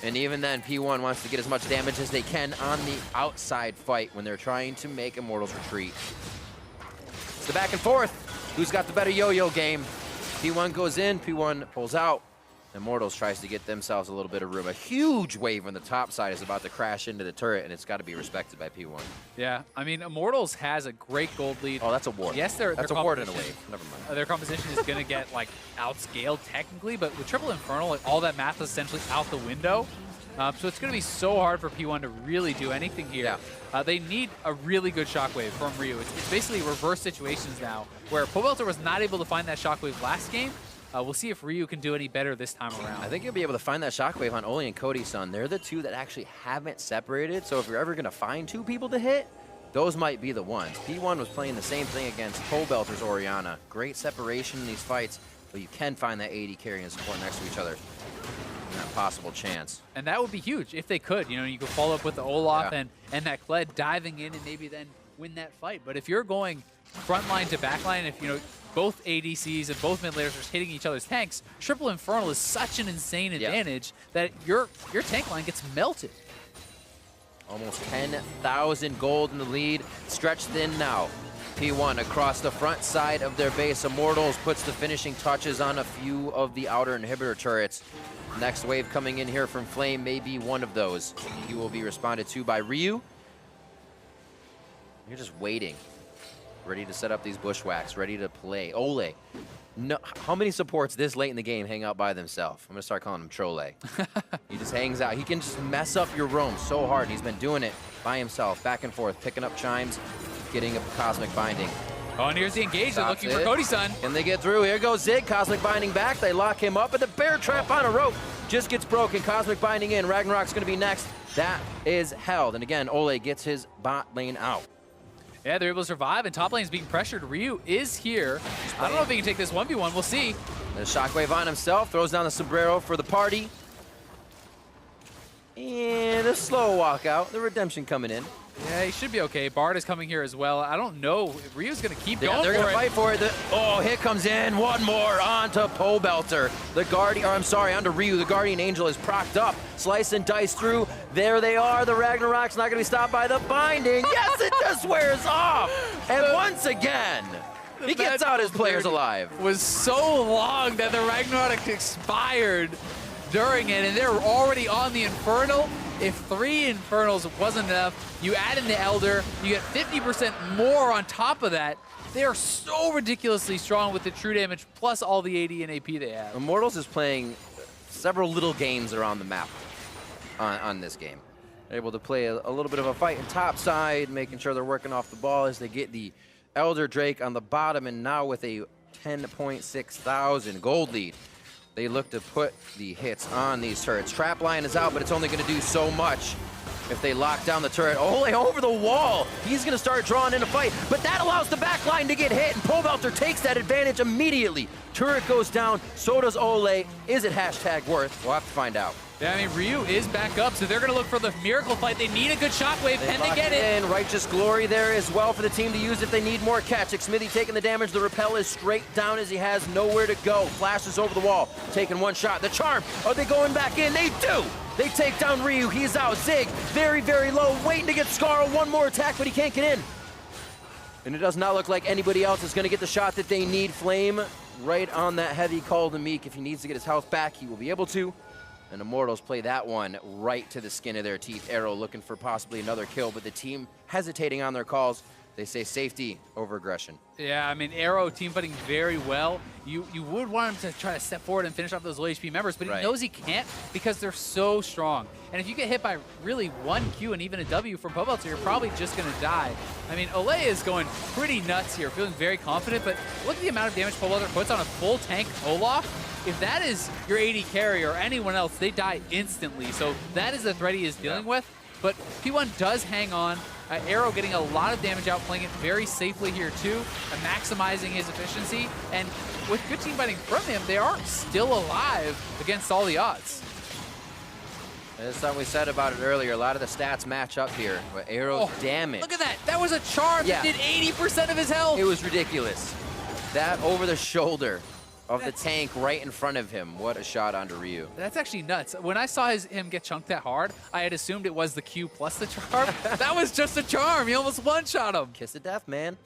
And even then, P1 wants to get as much damage as they can on the outside fight when they're trying to make Immortals retreat. It's the back and forth. Who's got the better yo-yo game? P1 goes in, P1 pulls out. Immortals tries to get themselves a little bit of room. A huge wave on the top side is about to crash into the turret, and it's got to be respected by P1. Yeah, I mean, Immortals has a great gold lead. Oh, that's a ward. Yes, that's a ward in a wave. Never mind. Their composition is going to get, like, outscaled technically, but with Triple Infernal, like, all that math is essentially out the window. So it's going to be so hard for P1 to really do anything here. Yeah. They need a really good Shockwave from Ryu. It's basically reverse situations now, where Pobelter was not able to find that Shockwave last game. We'll see if Ryu can do any better this time around. I think you'll be able to find that Shockwave on Oli and Cody's. They're the 2 that actually haven't separated, so if you're ever going to find 2 people to hit, those might be the ones. P1 was playing the same thing against Pobelter's Orianna. Great separation in these fights, but you can find that AD carry and support next to each other. That possible chance. And that would be huge if they could. You could follow up with the Olaf and that Kled diving in and maybe then win that fight. But if you're going front line to back line, if both ADCs and both mid laners are hitting each other's tanks, Triple Infernal is such an insane advantage that your tank line gets melted. Almost 10,000 gold in the lead. Stretched thin now. P1 across the front side of their base. Immortals puts the finishing touches on a few of the outer inhibitor turrets. Next wave coming in here from Flame may be one of those. He will be responded to by Ryu. You're just waiting, ready to set up these bushwhacks, ready to play. Ole. No, how many supports this late in the game hang out by themselves? I'm going to start calling him Trole. He just hangs out. He can just mess up your roam so hard. He's been doing it by himself, back and forth, picking up chimes, getting a Cosmic Binding. Oh, and here's the engage. They're looking for Cody-san. Can they get through? Here goes Zig. Cosmic Binding back. They lock him up, but the bear trap on a rope just gets broken. Cosmic Binding in. Ragnarok's going to be next. That is held. And again, Ole gets his bot lane out. Yeah, they're able to survive, and top lane is being pressured. Ryu is here. I don't know if he can take this 1v1. We'll see. The Shockwave on himself. Throws down the sombrero for the party. And a slow walkout. The redemption coming in. Yeah, he should be okay. Bard is coming here as well. I don't know. Ryu's going to keep going they're for going it. to fight for it. Oh, hit comes in. One more onto Pole Belter. The Guardian, or I'm sorry, onto Ryu. The Guardian Angel is procced up. Slice and dice through. There they are. The Ragnarok's not going to be stopped by the binding. Yes, it just wears off. And once again, he gets out his players alive. Was so long that the Ragnarok expired during it, and they're already on the Infernal. If 3 Infernals wasn't enough, you add in the Elder, you get 50% more on top of that. They are so ridiculously strong with the true damage plus all the AD and AP they have. Immortals is playing several little games around the map on this game. They're able to play a little bit of a fight in top side, making sure they're working off the ball as they get the Elder Drake on the bottom, and now with a 10.6 thousand gold lead. They look to put the hits on these turrets. Trap line is out, but it's only going to do so much if they lock down the turret. Ole over the wall. He's going to start drawing in a fight, but that allows the back line to get hit, and Pole Belter takes that advantage immediately. Turret goes down, so does Ole. Is it hashtag worth? We'll have to find out. Yeah, I mean, Ryu is back up, so they're going to look for the miracle fight. They need a good shockwave. Can they get it? And Righteous Glory there as well for the team to use if they need more catch. Smithy taking the damage. The repel is straight down as he has nowhere to go. Flashes over the wall, taking one shot. The charm, are they going back in? They do! They take down Ryu. He's out. Zig, very, very low, waiting to get Scarl. One more attack, but he can't get in. And it does not look like anybody else is going to get the shot that they need. Flame right on that heavy call to Meek. If he needs to get his health back, he will be able to. And Immortals play that one right to the skin of their teeth. Arrow looking for possibly another kill, but the team hesitating on their calls. They say safety over aggression. Yeah, I mean, Arrow team fighting very well. You would want him to try to step forward and finish off those low HP members, but he knows he can't because they're so strong. And if you get hit by really one Q and even a W from Pole Belter, you're probably just going to die. I mean, Ole is going pretty nuts here, feeling very confident, but look at the amount of damage Pole Belter puts on a full tank Olaf. If that is your AD carry or anyone else, they die instantly. So that is the threat he is dealing with. But P1 does hang on. Arrow getting a lot of damage out, playing it very safely here too, and maximizing his efficiency. And with good team fighting from him, they are still alive against all the odds. That's something we said about it earlier. A lot of the stats match up here. But Arrow's damage. Look at that. That was a charm that did 80% of his health. It was ridiculous. That over the shoulder of the tank right in front of him. What a shot onto Ryu. That's actually nuts. When I saw him get chunked that hard, I had assumed it was the Q plus the charm. That was just a charm. He almost one-shot him. Kiss of death, man.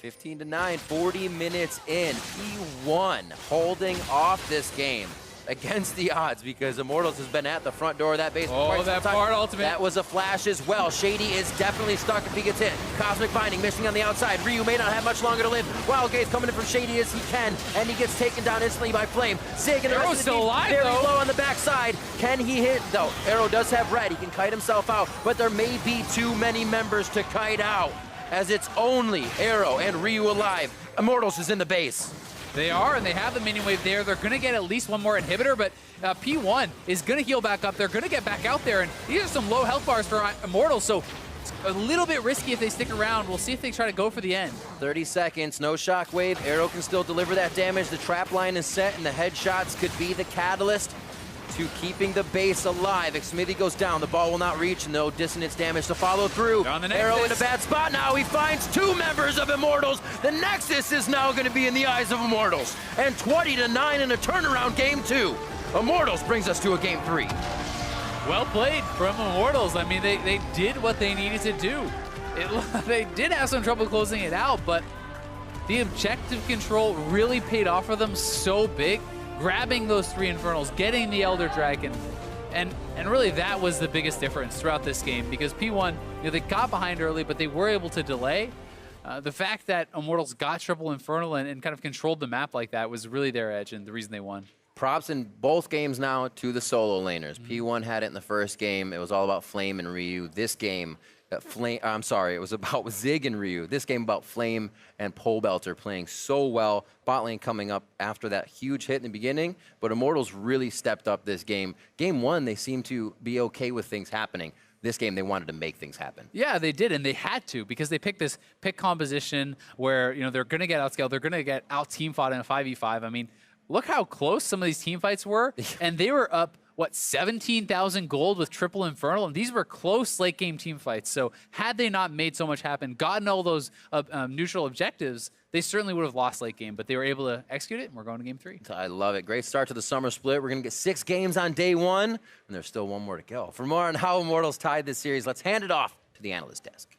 15-9, 40 minutes in. P1 holding off this game against the odds because Immortals has been at the front door of that base. Oh, that Bard ultimate. That was a flash as well. Shady is definitely stuck if he gets hit. Cosmic Binding missing on the outside. Ryu may not have much longer to live. Wildgate's coming in from Shady as he can, and he gets taken down instantly by Flame. Zig and the rest of the still team alive, very though. low on the backside. Can he hit? No, Arrow does have red. He can kite himself out, but there may be too many members to kite out as it's only Arrow and Ryu alive. Immortals is in the base. They are, and they have the minion wave there. They're going to get at least one more inhibitor, but P1 is going to heal back up. They're going to get back out there, and these are some low health bars for Immortals, so it's a little bit risky if they stick around. We'll see if they try to go for the end. 30 seconds, no shockwave. Arrow can still deliver that damage. The trap line is set, and the headshots could be the catalyst to keeping the base alive. If Smithy goes down, the ball will not reach, and no dissonance damage to follow through. Arrow in a bad spot now. He finds two members of Immortals. The Nexus is now going to be in the eyes of Immortals. And 20-9 in a turnaround game 2. Immortals brings us to a game 3. Well played from Immortals. I mean, they did what they needed to do. They did have some trouble closing it out, but the objective control really paid off for them so big. Grabbing those 3 Infernals, getting the Elder Dragon. And really that was the biggest difference throughout this game, because P1, they got behind early, but they were able to delay. The fact that Immortals got triple Infernal and kind of controlled the map like that was really their edge and the reason they won. Props in both games now to the solo laners. P1 had it in the first game. It was all about Flame and Ryu. This game, it was about Zig and Ryu. This game about Flame and Polebelter playing so well. Bot lane coming up after that huge hit in the beginning, but Immortals really stepped up this game. Game 1, they seemed to be okay with things happening. This game, they wanted to make things happen. Yeah, they did, and they had to, because they picked this pick composition where they're going to get outscaled, they're going to get out-team fought in a 5v5. I mean, look how close some of these team fights were, and they were up, 17,000 gold with triple Infernal, and these were close late-game team fights. So had they not made so much happen, gotten all those neutral objectives, they certainly would have lost late game, but they were able to execute it, and we're going to game 3. I love it. Great start to the summer split. We're going to get 6 games on day 1, and there's still 1 more to go. For more on how Immortals tied this series, let's hand it off to the analyst desk.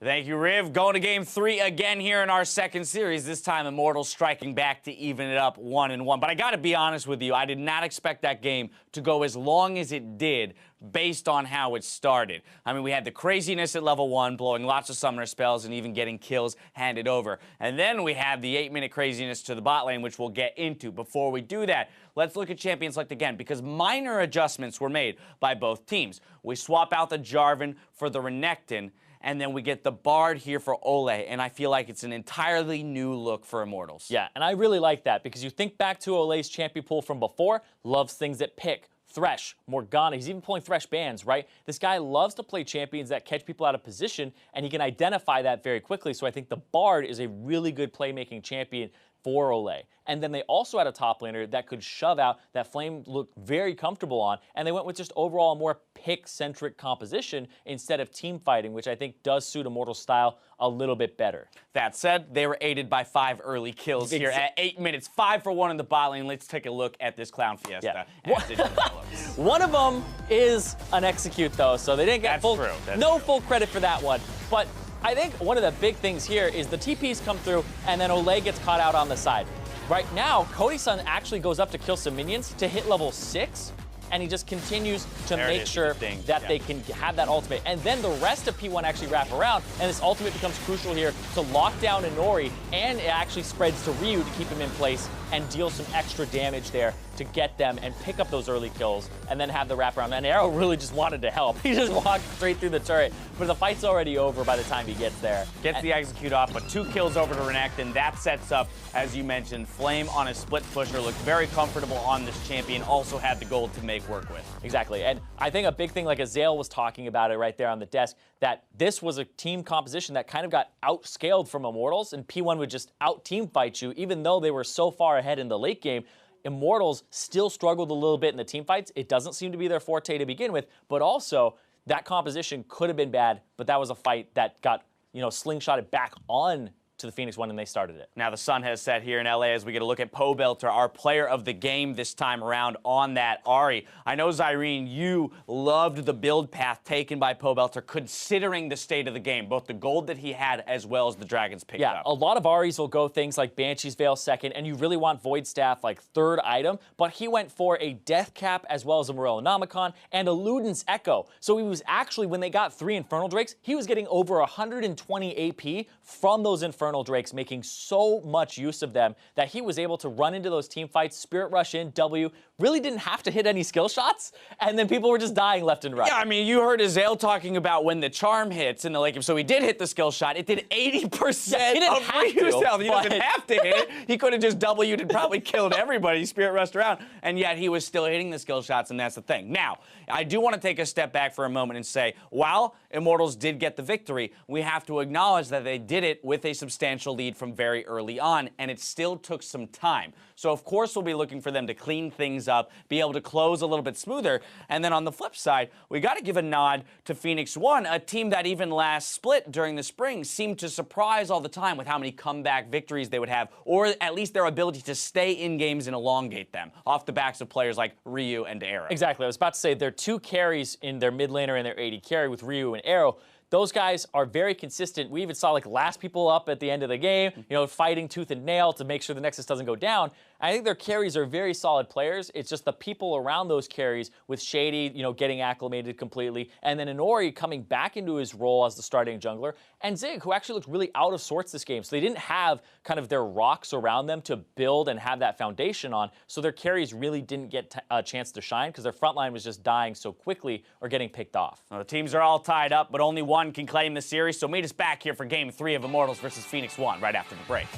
Thank you, Riv. Going to game 3 again here in our second series. This time, Immortals striking back to even it up 1-1. But I got to be honest with you, I did not expect that game to go as long as it did based on how it started. I mean, we had the craziness at level 1, blowing lots of summoner spells and even getting kills handed over. And then we have the 8-minute craziness to the bot lane, which we'll get into. Before we do that, let's look at Champion Select again, because minor adjustments were made by both teams. We swap out the Jarvan for the Renekton, and then we get the Bard here for Ole, and I feel like it's an entirely new look for Immortals. Yeah, and I really like that, because you think back to Ole's champion pool from before, loves things that pick, Thresh, Morgana, he's even pulling Thresh bans, right? This guy loves to play champions that catch people out of position, and he can identify that very quickly, so I think the Bard is a really good playmaking champion for Ole. And then they also had a top laner that could shove out, that Flame looked very comfortable on, and they went with just overall a more pick-centric composition instead of team fighting, which I think does suit Immortals' style a little bit better. That said, they were aided by 5 early kills here at 8 minutes. 5 for 1 in the bot lane. Let's take a look at this Clown Fiesta. Yeah. As it develops. One of them is an execute, though, so they didn't get That's full credit for that one. But I think one of the big things here is the TPs come through, and then Ole gets caught out on the side. Right now, Cody-san actually goes up to kill some minions to hit level 6, and he just continues to make sure that they can have that ultimate. And then the rest of P1 actually wrap around, and this ultimate becomes crucial here to lock down Inori, and it actually spreads to Ryu to keep him in place and deal some extra damage there to get them and pick up those early kills, and then have the wraparound. And Arrow really just wanted to help. He just walked straight through the turret, but the fight's already over by the time he gets there. Gets the execute off, but 2 kills over to Renekton. That sets up, as you mentioned, Flame on a split pusher, looked very comfortable on this champion, also had the gold to make work with. Exactly, and I think a big thing, like Azale was talking about it right there on the desk, that this was a team composition that kind of got outscaled from Immortals, and P1 would just out-team fight you, even though they were so far ahead in the late game. Immortals still struggled a little bit in the team fights. It doesn't seem to be their forte to begin with, but also that composition could have been bad, but that was a fight that got, slingshotted back on to the Phoenix1, and they started it. Now the sun has set here in LA as we get a look at Polebelter, our player of the game this time around on that Ahri. I know, Zyrene, you loved the build path taken by Polebelter, considering the state of the game, both the gold that he had as well as the dragons picked up. Yeah, a lot of Ahris will go things like Banshee's Veil second, and you really want Void Staff like third item, but he went for a Death Cap as well as a Morellonomicon and a Luden's Echo. So he was actually, when they got 3 Infernal Drakes, he was getting over 120 AP from those Infernal Drakes, making so much use of them that he was able to run into those team fights, Spirit Rush in, W, really didn't have to hit any skill shots, and then people were just dying left and right. Yeah, I mean, you heard Azale talking about when the charm hits in the late game, so he did hit the skill shot. It did 80% of Ryu's health. He doesn't have to hit it. He could have just W'd and probably killed everybody, Spirit Rushed around, and yet he was still hitting the skill shots, and that's the thing. Now, I do want to take a step back for a moment and say, while Immortals did get the victory, we have to acknowledge that they did it with a substantial lead from very early on, and it still took some time. So, of course, we'll be looking for them to clean things up, be able to close a little bit smoother. And then on the flip side, we got to give a nod to Phoenix1, a team that even last split during the spring seemed to surprise all the time with how many comeback victories they would have, or at least their ability to stay in games and elongate them off the backs of players like Ryu and Arrow. Exactly. I was about to say their 2 carries in their mid laner and their AD carry with Ryu and Arrow. those guys are very consistent. We even saw like last people up at the end of the game, you know, fighting tooth and nail to make sure the Nexus doesn't go down. I think their carries are very solid players. It's just the people around those carries with Shady, you know, getting acclimated completely, and then Inori coming back into his role as the starting jungler, and Zig, who actually looked really out of sorts this game. So they didn't have kind of their rocks around them to build and have that foundation on, so their carries really didn't get a chance to shine because their front line was just dying so quickly or getting picked off. Well, the teams are all tied up, but only one can claim the series, so meet us back here for Game 3 of Immortals versus Phoenix1 right after the break.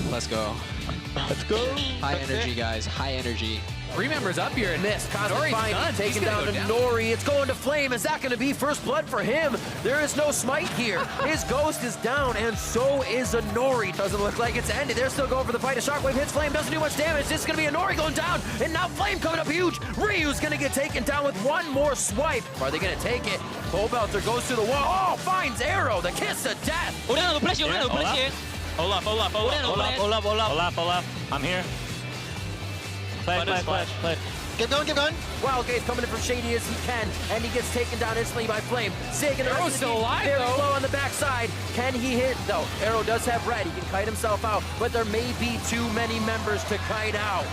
Let's go. Let's go. High energy, guys. High energy. 3 members up here. And Missed. Cosmic Nori's Find done. taken He's down gonna to go down. Nori. It's going to Flame. Is that going to be first blood for him? There is no smite here. His ghost is down, and so is a Nori. Doesn't look like it's ended. They're still going for the fight. A shockwave hits Flame. Doesn't do much damage. This is going to be a Nori going down, and now Flame coming up huge. Ryu's going to get taken down with one more swipe. Are they going to take it? Belter goes through the wall. Oh, finds Arrow. The kiss of death. Hold up. I'm here. Play. Keep going. Wildgate's coming in from Shady as he can, and he gets taken down instantly by Flame. Zig and the Arrow's rest of the still team alive, very though. low on the backside. Can he hit? No, Arrow does have red. He can kite himself out, but there may be too many members to kite out.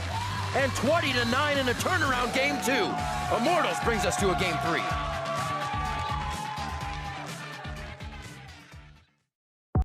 And 20-9 in a turnaround Game 2. Immortals brings us to a Game 3.